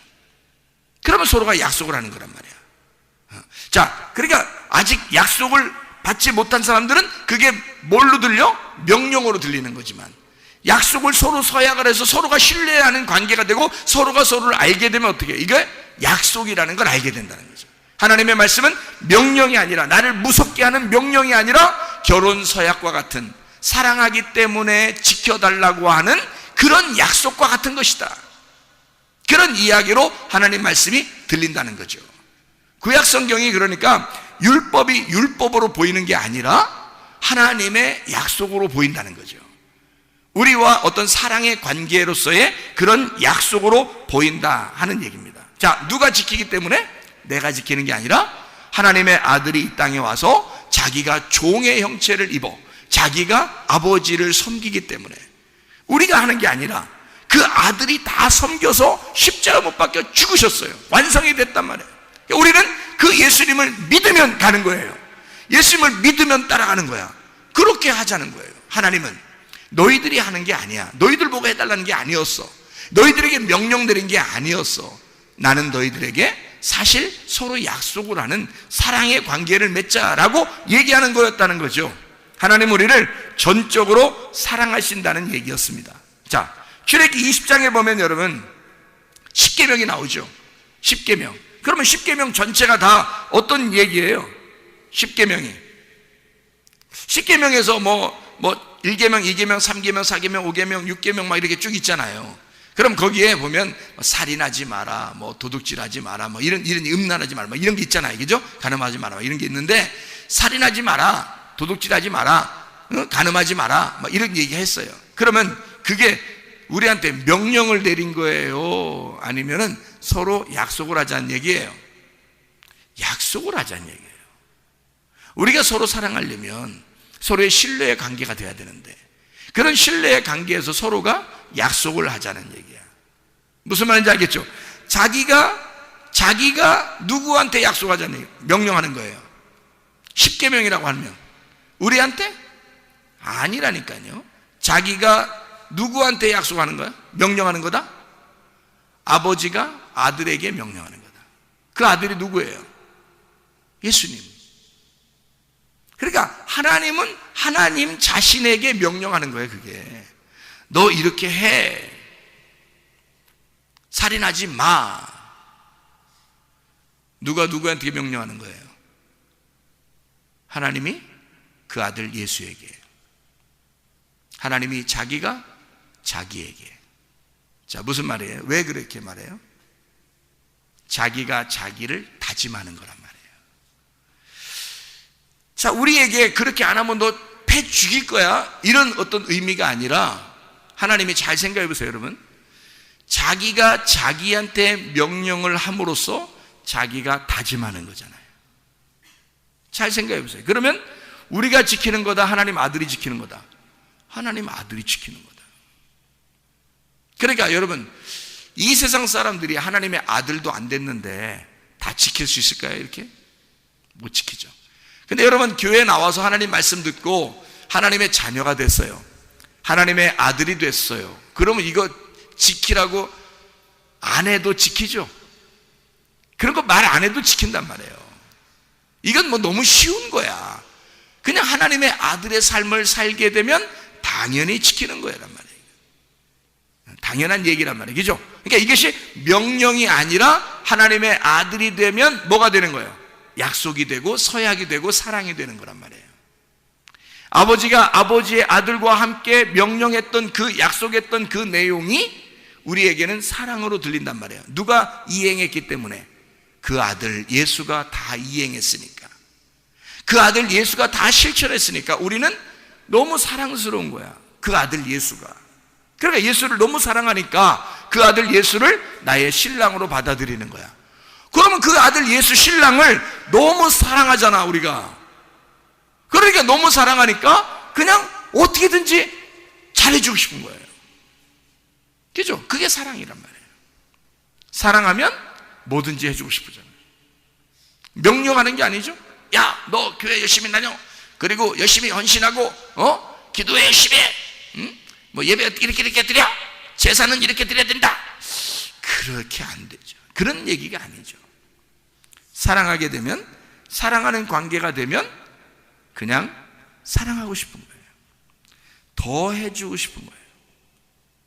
그러면 서로가 약속을 하는 거란 말이야. 자, 그러니까 아직 약속을 받지 못한 사람들은 그게 뭘로 들려? 명령으로 들리는 거지만, 약속을 서로 서약을 해서 서로가 신뢰하는 관계가 되고 서로가 서로를 알게 되면 어떻게 해요? 이게 약속이라는 걸 알게 된다는 거죠. 하나님의 말씀은 명령이 아니라, 나를 무섭게 하는 명령이 아니라 결혼 서약과 같은, 사랑하기 때문에 지켜달라고 하는 그런 약속과 같은 것이다. 그런 이야기로 하나님 말씀이 들린다는 거죠. 구약 성경이 그러니까 율법이 율법으로 보이는 게 아니라 하나님의 약속으로 보인다는 거죠. 우리와 어떤 사랑의 관계로서의 그런 약속으로 보인다 하는 얘기입니다. 자, 누가 지키기 때문에? 내가 지키는 게 아니라 하나님의 아들이 이 땅에 와서 자기가 종의 형체를 입어 자기가 아버지를 섬기기 때문에, 우리가 하는 게 아니라 그 아들이 다 섬겨서 십자가 못 박혀 죽으셨어요. 완성이 됐단 말이에요. 우리는 그 예수님을 믿으면 가는 거예요. 예수님을 믿으면 따라가는 거야. 그렇게 하자는 거예요. 하나님은 너희들이 하는 게 아니야. 너희들 보고 해달라는 게 아니었어. 너희들에게 명령 내린 게 아니었어. 나는 너희들에게 사실 서로 약속을 하는 사랑의 관계를 맺자라고 얘기하는 거였다는 거죠. 하나님 우리를 전적으로 사랑하신다는 얘기였습니다. 자, 출애굽기 20장에 보면 여러분 10계명이 나오죠. 10계명. 그러면 10계명 전체가 다 어떤 얘기예요? 10계명이 10계명에서 뭐 1계명, 2계명, 3계명, 4계명, 5계명, 6계명 막 이렇게 쭉 있잖아요. 그럼 거기에 보면 살인하지 마라, 뭐 도둑질하지 마라, 뭐 이런 음란하지 마라, 뭐 이런 게 있잖아요. 그죠? 간음하지 마라, 이런 게 있는데, 살인하지 마라, 도둑질하지 마라, 간음하지 마라, 뭐 이런 얘기 했어요. 그러면 그게 우리한테 명령을 내린 거예요? 아니면은 서로 약속을 하자는 얘기예요? 약속을 하자는 얘기예요. 우리가 서로 사랑하려면 서로의 신뢰의 관계가 돼야 되는데, 그런 신뢰의 관계에서 서로가 약속을 하자는 얘기야. 무슨 말인지 알겠죠? 자기가 누구한테 약속하자는 얘기, 명령하는 거예요. 10계명이라고 하면 우리한테? 아니라니까요. 자기가 누구한테 약속하는 거야? 명령하는 거다? 아버지가 아들에게 명령하는 거다. 그 아들이 누구예요? 예수님. 그러니까 하나님은 하나님 자신에게 명령하는 거예요. 그게 너 이렇게 해, 살인하지 마. 누가 누구한테 명령하는 거예요? 하나님이 그 아들 예수에게, 하나님이 자기가 자기에게. 자, 무슨 말이에요? 왜 그렇게 말해요? 자기가 자기를 다짐하는 거란 말이에요. 자, 우리에게 그렇게 안 하면 너 패 죽일 거야, 이런 어떤 의미가 아니라, 하나님이 잘 생각해 보세요, 여러분. 자기가 자기한테 명령을 함으로써 자기가 다짐하는 거잖아요. 잘 생각해 보세요. 그러면 우리가 지키는 거다, 하나님 아들이 지키는 거다? 하나님 아들이 지키는 거다. 그러니까 여러분, 이 세상 사람들이 하나님의 아들도 안 됐는데 다 지킬 수 있을까요? 이렇게? 못 지키죠. 근데 여러분, 교회에 나와서 하나님 말씀 듣고 하나님의 자녀가 됐어요. 하나님의 아들이 됐어요. 그러면 이거 지키라고 안 해도 지키죠. 그런 거 말 안 해도 지킨단 말이에요. 이건 뭐 너무 쉬운 거야. 그냥 하나님의 아들의 삶을 살게 되면 당연히 지키는 거란 말이에요. 당연한 얘기란 말이에요. 그죠? 그러니까 이것이 명령이 아니라 하나님의 아들이 되면 뭐가 되는 거예요? 약속이 되고 서약이 되고 사랑이 되는 거란 말이에요. 아버지가 아버지의 아들과 함께 명령했던 그 약속했던 그 내용이 우리에게는 사랑으로 들린단 말이에요. 누가 이행했기 때문에? 그 아들 예수가 다 이행했으니까, 그 아들 예수가 다 실천했으니까 우리는 너무 사랑스러운 거야. 그 아들 예수가. 그러니까 예수를 너무 사랑하니까 그 아들 예수를 나의 신랑으로 받아들이는 거야. 그러면 그 아들 예수 신랑을 너무 사랑하잖아, 우리가. 그러니까 너무 사랑하니까 그냥 어떻게든지 잘해주고 싶은 거예요. 그죠? 그게 사랑이란 말이에요. 사랑하면 뭐든지 해주고 싶으잖아요. 명령하는 게 아니죠. 야, 너 교회 열심히 다녀. 그리고 열심히 헌신하고, 기도해 열심히 해. 응? 뭐 예배 이렇게 드려. 제사는 이렇게 드려야 된다. 그렇게 안 되죠. 그런 얘기가 아니죠. 사랑하게 되면, 사랑하는 관계가 되면 그냥 사랑하고 싶은 거예요. 더 해주고 싶은 거예요.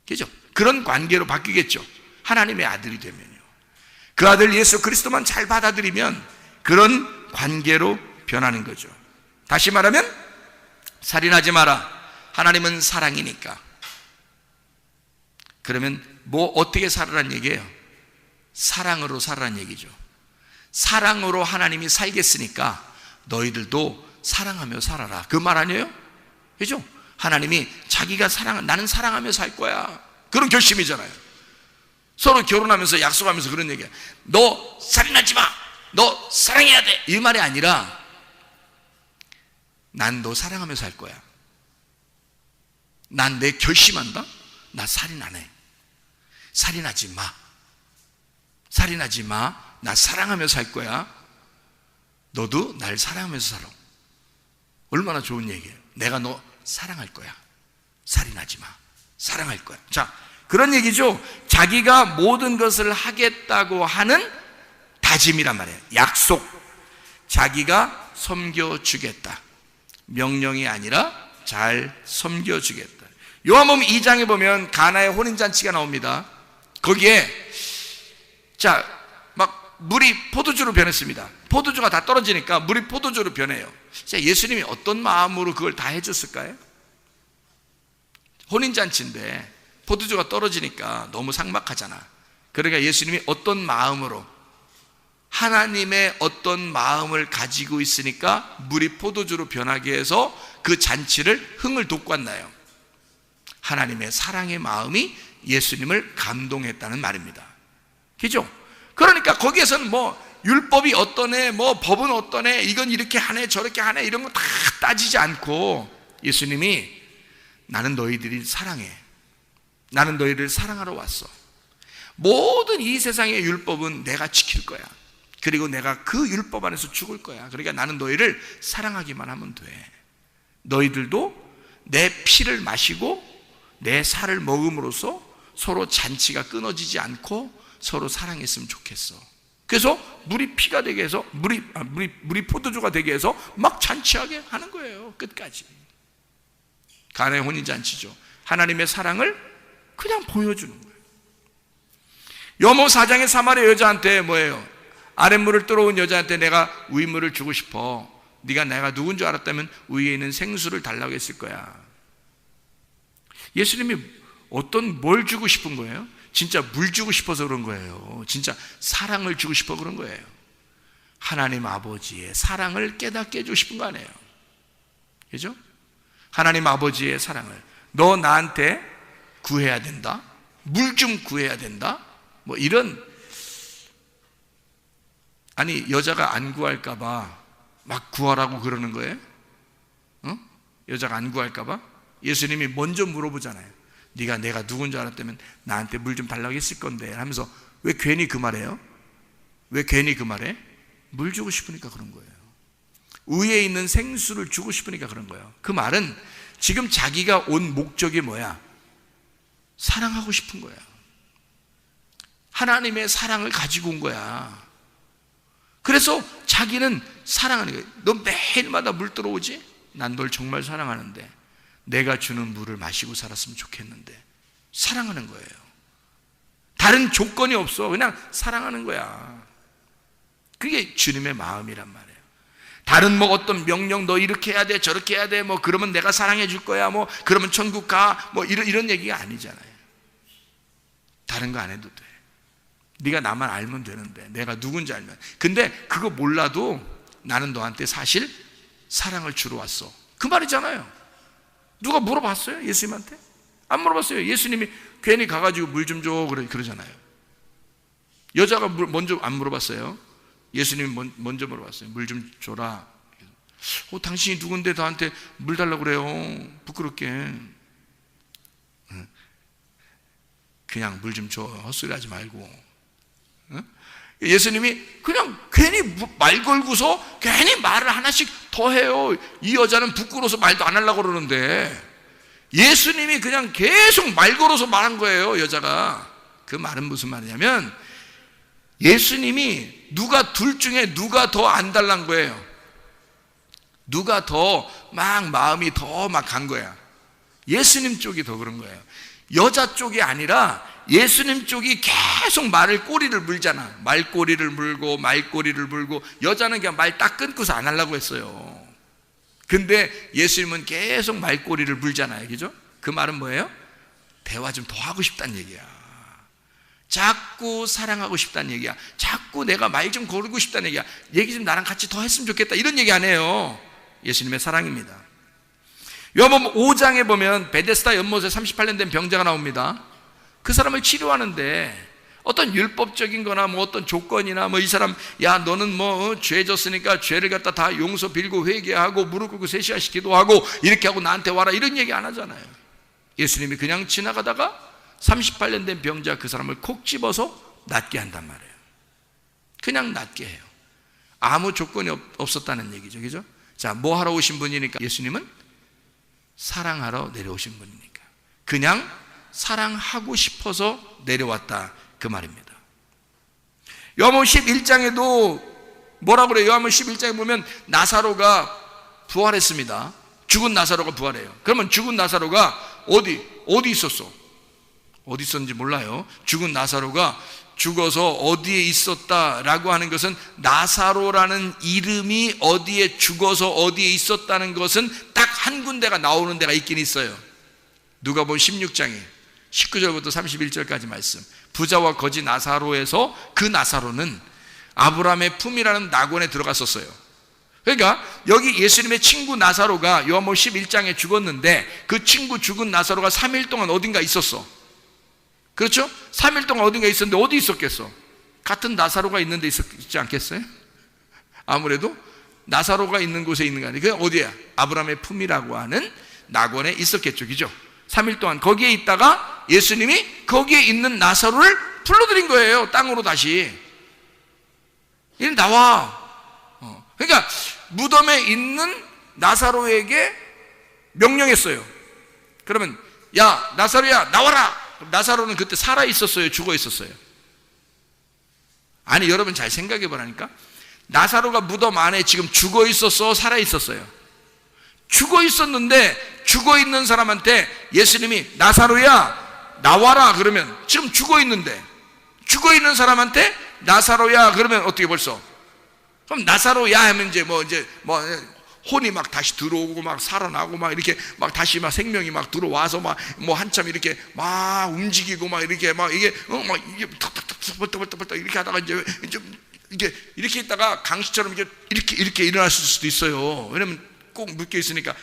그죠? 그런 관계로 바뀌겠죠. 하나님의 아들이 되면요. 그 아들 예수 그리스도만 잘 받아들이면 그런 관계로 변하는 거죠. 다시 말하면 살인하지 마라. 하나님은 사랑이니까. 그러면 뭐 어떻게 살아란 얘기예요? 사랑으로 살아란 얘기죠. 사랑으로 하나님이 살겠으니까 너희들도 사랑하며 살아라. 그 말 아니에요? 그죠? 하나님이 자기가 나는 사랑하며 살 거야. 그런 결심이잖아요. 서로 결혼하면서 약속하면서 그런 얘기야. 너 살인하지 마. 너 사랑해야 돼. 이 말이 아니라 난 너 사랑하며 살 거야. 난 내 결심한다. 나 살인 안 해. 살인하지 마. 살인하지 마. 나 사랑하며 살 거야. 너도 날 사랑하면서 살아. 얼마나 좋은 얘기예요. 내가 너 사랑할 거야. 살인하지 마. 사랑할 거야. 자, 그런 얘기죠. 자기가 모든 것을 하겠다고 하는 다짐이란 말이에요. 약속. 자기가 섬겨주겠다. 명령이 아니라 잘 섬겨주겠다. 요한복음 2장에 보면 가나의 혼인잔치가 나옵니다. 거기에 막 물이 포도주로 변했습니다. 포도주가 다 떨어지니까 물이 포도주로 변해요. 예수님이 어떤 마음으로 그걸 다 해줬을까요? 혼인잔치인데 포도주가 떨어지니까 너무 삭막하잖아. 그러니까 예수님이 어떤 마음으로, 하나님의 어떤 마음을 가지고 있으니까 물이 포도주로 변하게 해서 그 잔치를 흥을 돋구었나요? 하나님의 사랑의 마음이 예수님을 감동했다는 말입니다. 그죠? 그러니까 거기에서는 뭐 율법이 어떠네, 뭐 법은 어떠네, 이건 이렇게 하네 저렇게 하네 이런 거 다 따지지 않고 예수님이 나는 너희들이 사랑해. 나는 너희를 사랑하러 왔어. 모든 이 세상의 율법은 내가 지킬 거야. 그리고 내가 그 율법 안에서 죽을 거야. 그러니까 나는 너희를 사랑하기만 하면 돼. 너희들도 내 피를 마시고 내 살을 먹음으로써 서로 잔치가 끊어지지 않고 서로 사랑했으면 좋겠어. 그래서 물이 피가 되게 해서 물이 포도주가 되게 해서 막 잔치하게 하는 거예요. 끝까지. 가나의 혼인잔치죠. 하나님의 사랑을 그냥 보여주는 거예요. 요한복음 4장의 사마리아 여자한테 뭐예요? 아랫물을 들어온 여자한테 내가 우유물을 주고 싶어. 네가 내가 누군 줄 알았다면 위에 있는 생수를 달라고 했을 거야. 예수님이 뭘 주고 싶은 거예요? 진짜 물 주고 싶어서 그런 거예요. 진짜 사랑을 주고 싶어 그런 거예요. 하나님 아버지의 사랑을 깨닫게 해주고 싶은 거 아니에요. 그죠? 하나님 아버지의 사랑을. 너 나한테 구해야 된다. 물 좀 구해야 된다. 뭐 이런. 아니 여자가 안 구할까 봐 막 구하라고 그러는 거예요? 여자가 안 구할까 봐? 예수님이 먼저 물어보잖아요. 네가 내가 누군 줄 알았다면 나한테 물 좀 달라고 했을 건데 하면서 왜 괜히 그 말해요? 왜 괜히 그 말해? 물 주고 싶으니까 그런 거예요. 위에 있는 생수를 주고 싶으니까 그런 거예요. 그 말은 지금 자기가 온 목적이 뭐야? 사랑하고 싶은 거야. 하나님의 사랑을 가지고 온 거야. 그래서 자기는 사랑하는 거예요. 너 매일마다 물 들어오지? 난 널 정말 사랑하는데 내가 주는 물을 마시고 살았으면 좋겠는데. 사랑하는 거예요. 다른 조건이 없어. 그냥 사랑하는 거야. 그게 주님의 마음이란 말이에요. 다른 뭐 어떤 명령, 너 이렇게 해야 돼 저렇게 해야 돼 뭐 그러면 내가 사랑해 줄 거야 뭐 그러면 천국 가 뭐 이런 얘기가 아니잖아요. 다른 거 안 해도 돼. 네가 나만 알면 되는데, 내가 누군지 알면. 근데 그거 몰라도 나는 너한테 사실 사랑을 주러 왔어. 그 말이잖아요. 누가 물어봤어요? 예수님한테? 안 물어봤어요. 예수님이 괜히 가가지고 물 좀 줘 그러잖아요. 여자가 먼저 안 물어봤어요. 예수님이 먼저 물어봤어요. 물 좀 줘라. 당신이 누군데 나한테 물 달라고 그래요? 부끄럽게. 그냥 물 좀 줘. 헛소리 하지 말고. 예수님이 그냥 괜히 말 걸고서 괜히 말을 하나씩 더 해요. 이 여자는 부끄러워서 말도 안 하려고 그러는데 예수님이 그냥 계속 말 걸어서 말한 거예요. 여자가. 그 말은 무슨 말이냐면 예수님이 둘 중에 누가 더 안 달란 거예요. 누가 더 막 마음이 더 막 간 거야. 예수님 쪽이 더 그런 거예요. 여자 쪽이 아니라 예수님 쪽이 계속 꼬리를 물잖아. 말꼬리를 물고 여자는 그냥 말 딱 끊고서 안 하려고 했어요. 근데 예수님은 계속 말꼬리를 물잖아요. 그죠? 그 말은 뭐예요? 대화 좀 더 하고 싶다는 얘기야. 자꾸 사랑하고 싶다는 얘기야. 자꾸 내가 말 좀 걸고 싶다는 얘기야. 얘기 좀 나랑 같이 더 했으면 좋겠다. 이런 얘기 안 해요. 예수님의 사랑입니다. 요한복음 5장에 보면 베데스다 연못에 38년 된 병자가 나옵니다. 그 사람을 치료하는데 어떤 율법적인 거나 어떤 조건이나 이 사람 야 너는 죄 졌으니까 죄를 갖다 다 용서 빌고 회개하고 무릎 꿇고 3시간씩 기도하고 이렇게 하고 나한테 와라 이런 얘기 안 하잖아요. 예수님이 그냥 지나가다가 38년 된 병자 그 사람을 콕 집어서 낫게 한단 말이에요. 그냥 낫게 해요. 아무 조건이 없었다는 얘기죠. 그죠? 자, 뭐 하러 오신 분이니까? 예수님은 사랑하러 내려오신 분이니까. 그냥 사랑하고 싶어서 내려왔다 그 말입니다. 요한복음 11장에도 뭐라고 그래요? 요한복음 11장에 보면 나사로가 부활했습니다. 죽은 나사로가 부활해요. 그러면 죽은 나사로가 어디 있었어? 어디 있었는지 몰라요. 죽은 나사로가 죽어서 어디에 있었다라고 하는 것은 나사로라는 이름이 어디에 죽어서 어디에 있었다는 것은 딱 한 군데가 나오는 데가 있긴 있어요. 누가복음 16장에 19절부터 31절까지 말씀. 부자와 거지 나사로에서 그 나사로는 아브라함의 품이라는 낙원에 들어갔었어요. 그러니까 여기 예수님의 친구 나사로가 요한복음 11장에 죽었는데 그 친구 죽은 나사로가 3일 동안 어딘가 있었어. 그렇죠? 3일 동안 어딘가 있었는데 어디 있었겠어? 같은 나사로가 있는 데 있지 않겠어요? 아무래도 나사로가 있는 곳에 있는 거 아니에요. 그게 어디야? 아브라함의 품이라고 하는 낙원에 있었겠죠. 그죠? 3일 동안 거기에 있다가 예수님이 거기에 있는 나사로를 불러들인 거예요. 땅으로 다시. 이리 나와. 그러니까 무덤에 있는 나사로에게 명령했어요. 그러면 야 나사로야 나와라. 나사로는 그때 살아 있었어요? 죽어 있었어요? 아니 여러분 잘 생각해 보라니까. 나사로가 무덤 안에 지금 죽어 있었어? 살아 있었어요? 죽어 있었는데 죽어 있는 사람한테 예수님이 나사로야 나와라 그러면 지금 죽어 있는데 죽어 있는 사람한테 나사로야 그러면 어떻게 벌써? 그럼 나사로야 하면 이제 혼이 막 다시 들어오고 막 살아나고 막 이렇게 막 다시 막 생명이 막 들어와서 막 한참 이렇게 막 움직이고 막 이렇게 막 이게 막 이게 벌떡 이렇게 하다가 이제 이렇게 있다가 강시처럼 이렇게 일어났을 수도 있어요. 왜냐면 꼭 묶여 있으니까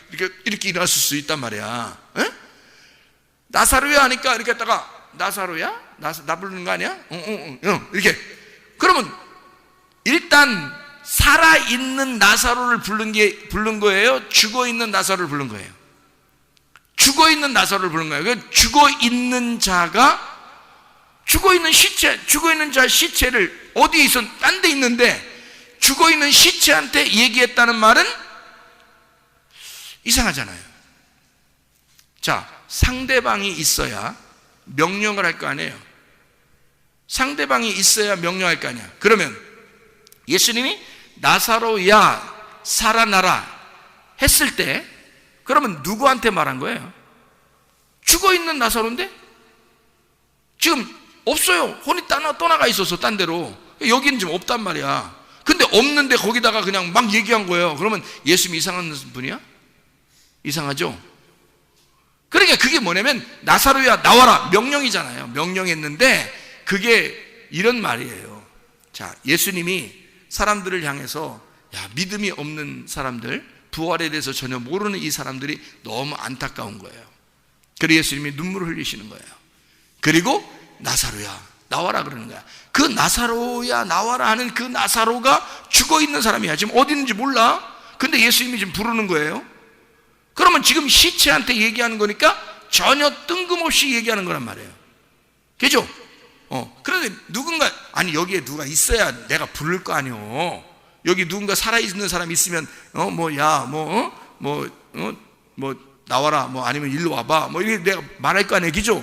이렇게 일어났을 수 있단 말이야. 에? 나사로야 하니까 이렇게 했다가 나사로야? 나 부르는 거 아니야? 이렇게. 그러면 일단 살아있는 나사로를 부른 거예요? 죽어있는 나사로를 부른 거예요? 죽어있는 나사로를 부른 거예요. 죽어있는 자가 죽어있는 자 시체를 어디에 있어? 딴 데 있는데 죽어있는 시체한테 얘기했다는 말은 이상하잖아요. 자, 상대방이 있어야 명령을 할 거 아니에요. 상대방이 있어야 명령할 거 아니야. 그러면 예수님이 나사로야 살아나라 했을 때 그러면 누구한테 말한 거예요? 죽어있는 나사로인데 지금 없어요. 혼이 떠나가 있어서 딴 데로. 여기는 지금 없단 말이야. 근데 없는데 거기다가 그냥 막 얘기한 거예요. 그러면 예수님이 이상한 분이야? 이상하죠? 그러니까 그게 뭐냐면 나사로야 나와라 명령이잖아요. 명령했는데 그게 이런 말이에요. 자, 예수님이 사람들을 향해서 야, 믿음이 없는 사람들, 부활에 대해서 전혀 모르는 이 사람들이 너무 안타까운 거예요. 그리고 예수님이 눈물을 흘리시는 거예요. 그리고 나사로야 나와라 그러는 거야. 그 나사로야 나와라 하는 그 나사로가 죽어있는 사람이야. 지금 어디 있는지 몰라. 근데 예수님이 지금 부르는 거예요. 그러면 지금 시체한테 얘기하는 거니까 전혀 뜬금없이 얘기하는 거란 말이에요. 그죠? 그런데 누군가, 아니 여기에 누가 있어야 내가 부를 거 아니오. 여기 누군가 살아있는 사람 있으면 나와라, 아니면 일로 와봐, 이렇게 내가 말할 거 아니에요. 그죠?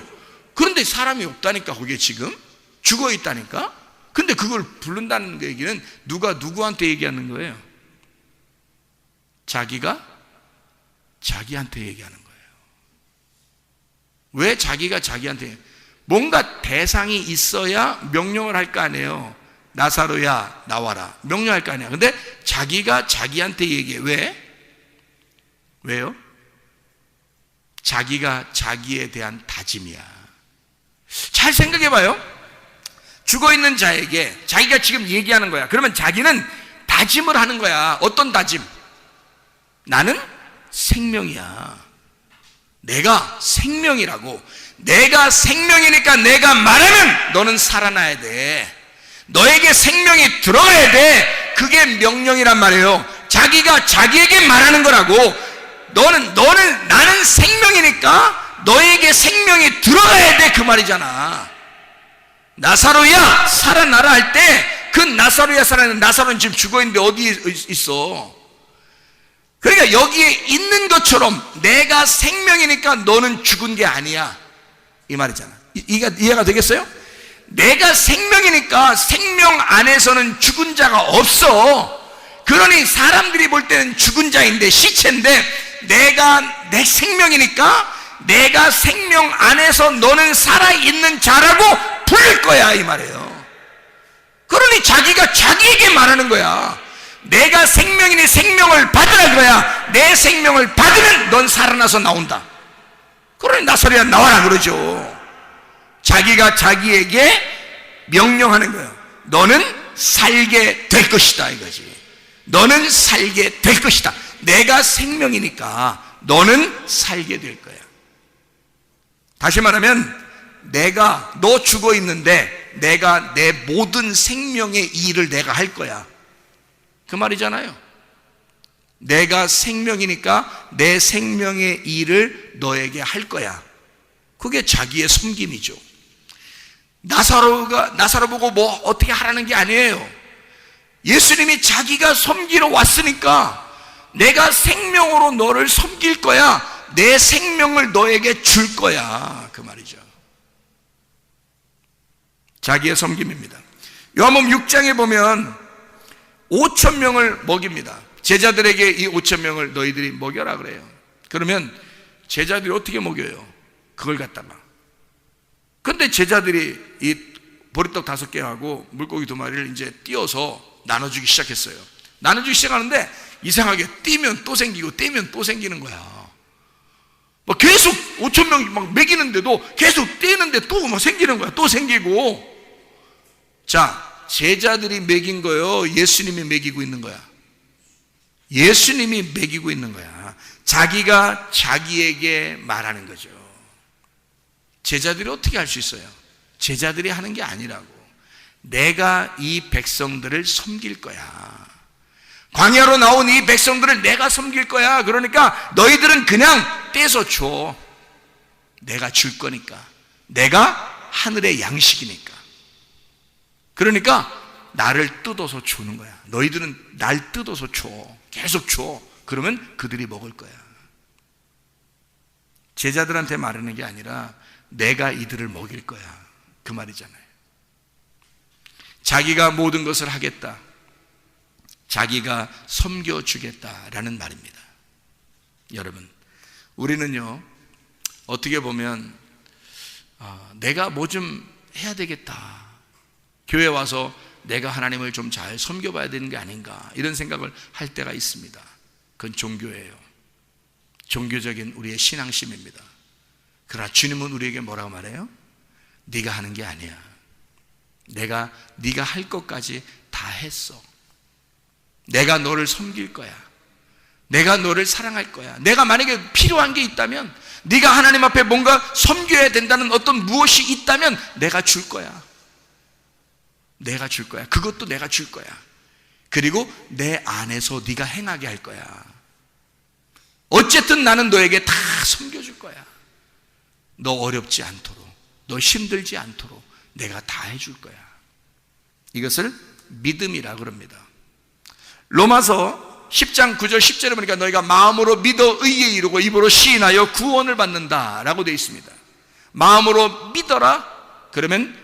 그런데 사람이 없다니까, 거기에 지금 죽어 있다니까. 근데 그걸 부른다는 얘기는 누가 누구한테 얘기하는 거예요? 자기가 자기한테 얘기하는 거예요. 왜 자기가 자기한테? 뭔가 대상이 있어야 명령을 할 거 아니에요. 나사로야 나와라 명령할 거 아니야. 근데 자기가 자기한테 얘기해. 왜요? 자기가 자기에 대한 다짐이야. 잘 생각해 봐요. 죽어있는 자에게 자기가 지금 얘기하는 거야. 그러면 자기는 다짐을 하는 거야. 어떤 다짐? 나는 생명이야. 내가 생명이라고. 내가 생명이니까 내가 말하면 너는 살아나야 돼. 너에게 생명이 들어가야 돼. 그게 명령이란 말이에요. 자기가 자기에게 말하는 거라고. 나는 생명이니까 너에게 생명이 들어가야 돼, 그 말이잖아. 나사로야 살아나라 할 때 그 나사로야 살아나는, 나사로는 지금 죽어있는데 어디에 있어? 그러니까 여기에 있는 것처럼 내가 생명이니까 너는 죽은 게 아니야, 이 말이잖아. 이해가 되겠어요? 내가 생명이니까 생명 안에서는 죽은 자가 없어. 그러니 사람들이 볼 때는 죽은 자인데, 시체인데, 내가 내 생명이니까 내가 생명 안에서 너는 살아있는 자라고 부를 거야, 이 말이에요. 그러니 자기가 자기에게 말하는 거야. 내가 생명이니 생명을 받으라 그거야. 내 생명을 받으면 넌 살아나서 나온다. 그러니 나사로야 나와라 그러죠. 자기가 자기에게 명령하는 거예요. 너는 살게 될 것이다, 이거지. 너는 살게 될 것이다. 내가 생명이니까 너는 살게 될 거야. 다시 말하면 너 죽어 있는데 내가 내 모든 생명의 일을 내가 할 거야, 그 말이잖아요. 내가 생명이니까 내 생명의 일을 너에게 할 거야. 그게 자기의 섬김이죠. 나사로 보고 뭐 어떻게 하라는 게 아니에요. 예수님이 자기가 섬기러 왔으니까 내가 생명으로 너를 섬길 거야. 내 생명을 너에게 줄 거야, 그 말이죠. 자기의 섬김입니다. 요한복음 6장에 보면 5,000명을 먹입니다. 제자들에게 이 5,000명을 너희들이 먹여라 그래요. 그러면 제자들이 어떻게 먹여요? 그걸 갖다가. 근데 제자들이 이 보리떡 5개하고 물고기 2마리를 이제 띄어서 나눠주기 시작했어요. 나눠주기 시작하는데 이상하게 띄면 또 생기고 띄면 또 생기는 거야. 막 계속 5,000명이 막 먹이는데도 계속 띄는데 또 막 생기는 거야. 또 생기고. 자, 제자들이 먹인 거예요? 예수님이 먹이고 있는 거야? 예수님이 먹이고 있는 거야. 자기가 자기에게 말하는 거죠. 제자들이 어떻게 할 수 있어요? 제자들이 하는 게 아니라고. 내가 이 백성들을 섬길 거야. 광야로 나온 이 백성들을 내가 섬길 거야. 그러니까 너희들은 그냥 떼서 줘. 내가 줄 거니까. 내가 하늘의 양식이니까. 그러니까 나를 뜯어서 주는 거야. 너희들은 날 뜯어서 줘. 계속 줘. 그러면 그들이 먹을 거야. 제자들한테 말하는 게 아니라 내가 이들을 먹일 거야, 그 말이잖아요. 자기가 모든 것을 하겠다, 자기가 섬겨주겠다라는 말입니다. 여러분, 우리는요 어떻게 보면 내가 뭐 좀 해야 되겠다, 교회 와서 내가 하나님을 좀 잘 섬겨봐야 되는 게 아닌가, 이런 생각을 할 때가 있습니다. 그건 종교예요. 종교적인 우리의 신앙심입니다. 그러나 주님은 우리에게 뭐라고 말해요? 네가 하는 게 아니야. 네가 할 것까지 다 했어. 내가 너를 섬길 거야. 내가 너를 사랑할 거야. 내가 만약에 필요한 게 있다면 네가 하나님 앞에 뭔가 섬겨야 된다는 어떤 무엇이 있다면 내가 줄 거야. 내가 줄 거야. 그것도 내가 줄 거야. 그리고 내 안에서 네가 행하게 할 거야. 어쨌든 나는 너에게 다 섬겨줄 거야. 너 어렵지 않도록, 너 힘들지 않도록 내가 다 해줄 거야. 이것을 믿음이라 그럽니다. 로마서 10장 9절 10절에 보니까 너희가 마음으로 믿어 의에 이르고 입으로 시인하여 구원을 받는다 라고 되어 있습니다. 마음으로 믿어라 그러면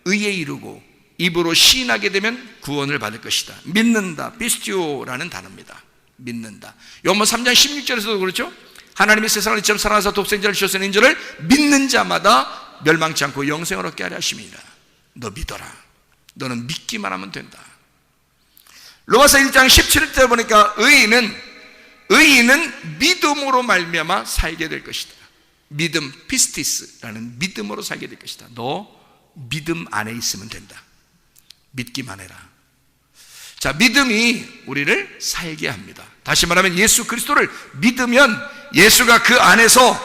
의에 이르고 입으로 시인하게 되면 구원을 받을 것이다. 믿는다, 피스티오라는 단어입니다. 믿는다. 요한복음 3장 16절에서도 그렇죠. 하나님이 세상을 이처럼 사랑하사 독생자를 주셨으니 인저를 믿는 자마다 멸망치 않고 영생을 얻게 하려 하심이니라. 너 믿어라. 너는 믿기만 하면 된다. 로마서 1장 17절 보니까 의인은 믿음으로 말미암아 살게 될 것이다. 믿음, 피스티스라는 믿음으로 살게 될 것이다. 너 믿음 안에 있으면 된다. 믿기만 해라. 자, 믿음이 우리를 살게 합니다. 다시 말하면 예수 그리스도를 믿으면 예수가 그 안에서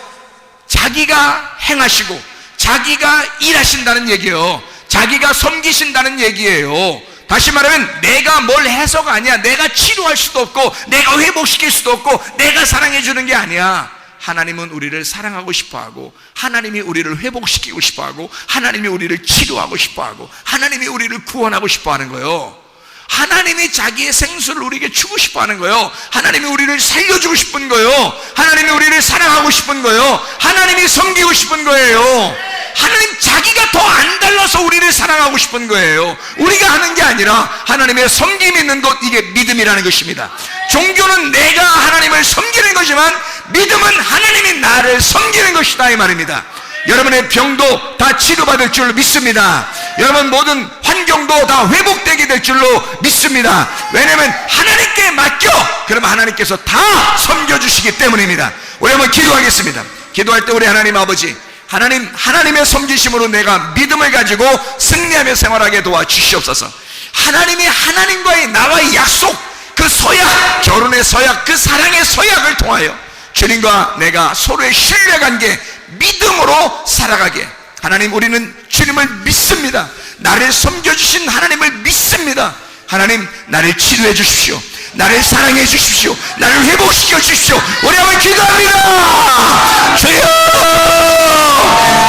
자기가 행하시고 자기가 일하신다는 얘기예요. 자기가 섬기신다는 얘기예요. 다시 말하면 내가 뭘 해서가 아니야. 내가 치료할 수도 없고 내가 회복시킬 수도 없고 내가 사랑해 주는 게 아니야. 하나님은 우리를 사랑하고 싶어하고 하나님이 우리를 회복시키고 싶어하고 하나님이 우리를 치료하고 싶어하고 하나님이 우리를 구원하고 싶어하는 거예요. 하나님이 자기의 생수를 우리에게 주고 싶어하는 거예요. 하나님이 우리를 살려주고 싶은 거예요. 하나님이 우리를 사랑하고 싶은 거예요. 하나님이 섬기고 싶은 거예요. 하나님 자기가 더 안 달라서 우리를 사랑하고 싶은 거예요. 우리가 하는 게 아니라 하나님의 섬김이 있는 것, 이게 믿음이라는 것입니다. 종교는 내가 하나님을 섬기는 거지만 믿음은 하나님이 나를 섬기는 것이다 이 말입니다. 여러분의 병도 다 치료받을 줄로 믿습니다. 여러분 모든 환경도 다 회복되게 될 줄로 믿습니다. 왜냐하면 하나님께 맡겨 그러면 하나님께서 다 섬겨주시기 때문입니다. 우리 한번 기도하겠습니다. 기도할 때 우리 하나님 아버지, 하나님의 섬기심으로 내가 믿음을 가지고 승리하며 생활하게 도와주시옵소서. 하나님이 하나님과의 나와의 약속, 그 서약, 결혼의 서약, 그 사랑의 서약을 통하여 주님과 내가 서로의 신뢰관계, 믿음으로 살아가게. 하나님, 우리는 주님을 믿습니다. 나를 섬겨주신 하나님을 믿습니다. 하나님, 나를 치료해 주십시오. 나를 사랑해 주십시오. 나를 회복시켜 주십시오. 우리 한번 기도합니다. 주여,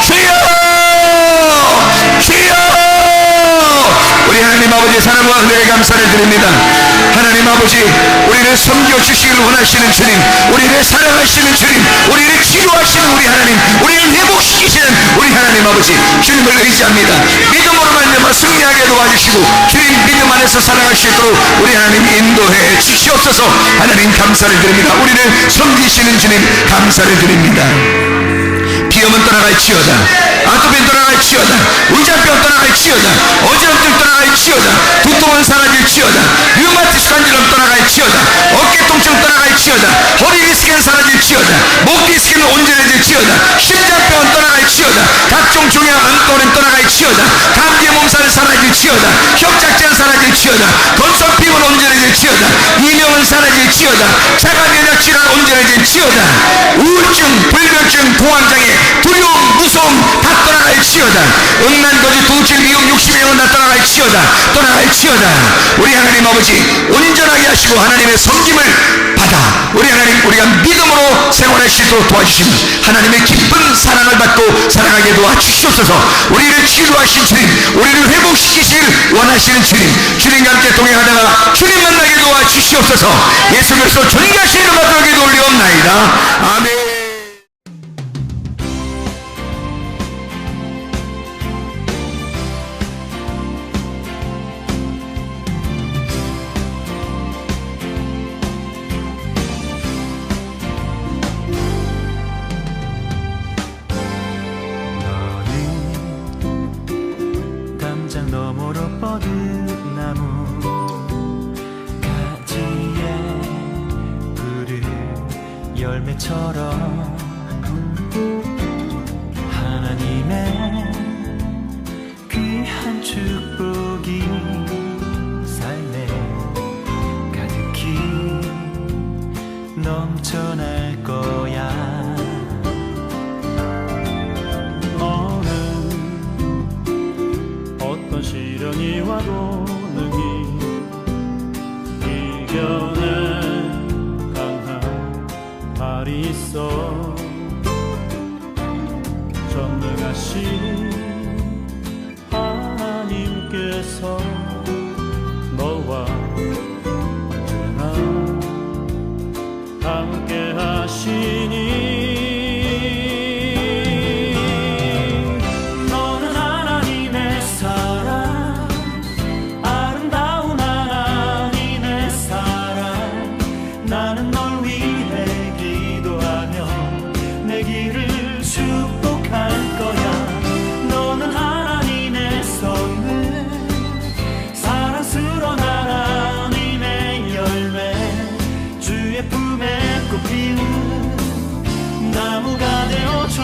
주여, 주여. 우리 하나님 아버지 사랑과 은혜에 감사를 드립니다. 하나님 아버지, 우리를 섬겨주시기를 원하시는 주님, 우리를 사랑하시는 주님, 우리를 치료하시는 우리 하나님, 우리를 회복시키시는 우리 하나님 아버지, 주님을 의지합니다. 믿음으로 말미암아 승리하게 도와주시고 주님 믿음 안에서 살아갈 수 있도록 우리 하나님 인도해 주시옵소서. 하나님 감사를 드립니다. 우리를 섬기시는 주님 감사를 드립니다. 비염은 떠나갈지어다, 아토피는 떠나갈지어다, 의자병 떠나갈지어다, 어지럼증 떠나갈지어다, 두통은 사라질지어다, 류마티스 관절염 떠나갈지어다, 어깨 통증 떠나갈지어다, 허리 디스크는 사라질지어다, 목 디스크는 온전해질지어다, 심장병은 떠나갈지어다, 각종 종양 안과는 떠나갈지어다, 감기 몸살은 사라질지어다, 협착증은 사라질지어다, 건성 피부는 온전해질지어다, 이명은 사라질지어다, 자가 면역 질환 온전해질지어다, 우울증, 불면증, 공황장애, 두려움, 무서움 다 떠나갈지어다, 음란, 거짓, 도둑질, 미움, 욕심의 영혼 다 떠나갈지어다. 우리 하나님 아버지 온전하게 하시고 하나님의 섬김을 받아 우리 하나님, 우리가 믿음으로 생활할 수 있도록 도와주시면 하나님의 기쁜 사랑을 받고 살아가게 도와주시옵소서. 우리를 치료하신 주님, 우리를 회복시키시길 원하시는 주님, 주님과 함께 동행하다가 주님 만나게 도와주시옵소서. 예수 그리스도 존귀하신 이름 받들어 기도 올리옵나이다. 아멘. 너머로 뻗은 나무 가지에 푸른 열매처럼 와도 능히 이겨낸 강한 발이 있어. 전능하신 하나님께서 너와 언제나 함께 하시니 너는 하나님의 사랑, 아름다운 하나님의 사랑. 나는 널 위해 기도하며 내 길을 축복할 거야. 너는 하나님의 선물, 사랑스러운 하나님의 열매, 주의 품에 꽃피운 나무가 되어줘.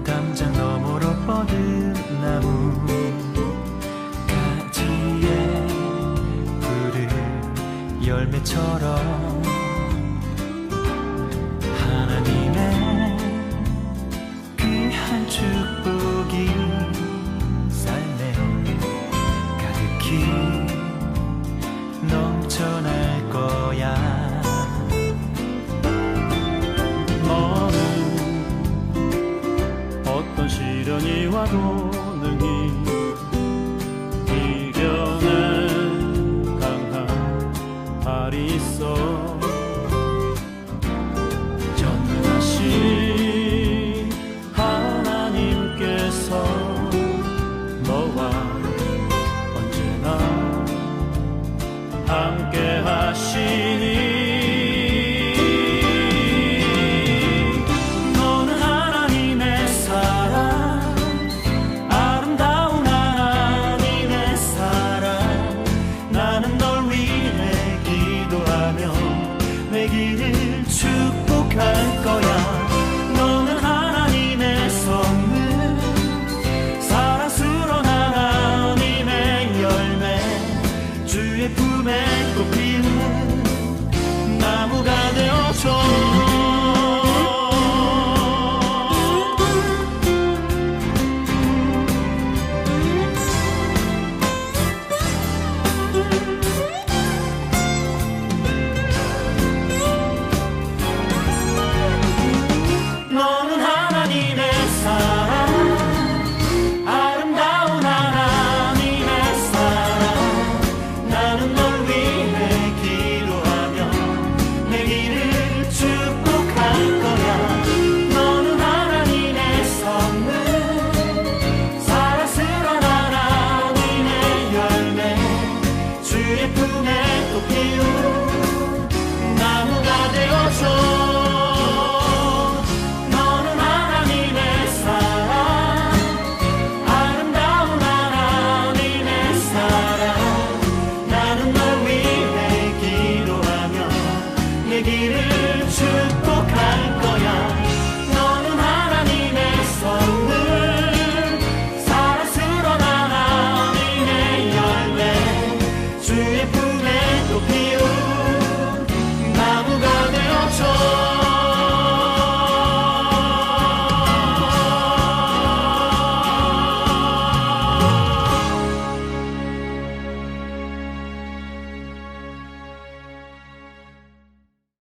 담장 너머로 뻗은 나무 가지에 푸른 열매처럼 하나님의 귀한 축복이 삶에 가득히 넘쳐날 거야. 너는 어떤 시련이 와도 능히 이겨낸 강한 발이 있어. 전능하신 하나님께서 너와 언제나 함께 하시니 내 길을 축복할 거야. 너는 하나님의 선물, 사랑스러운 하나님의 열매, 주의 품에 꽃피운 나무가 되어줘. 너는 하나님의 사랑, 아름다운 하나님의 사랑. 나는 널 위해 기도하며 내 길을 축복할 거야. 너는 하나님의 선물, 사랑스러운 하나님의 열매, 주의 품에 꽃피운 나무가 되어줘. 내 길을 축복할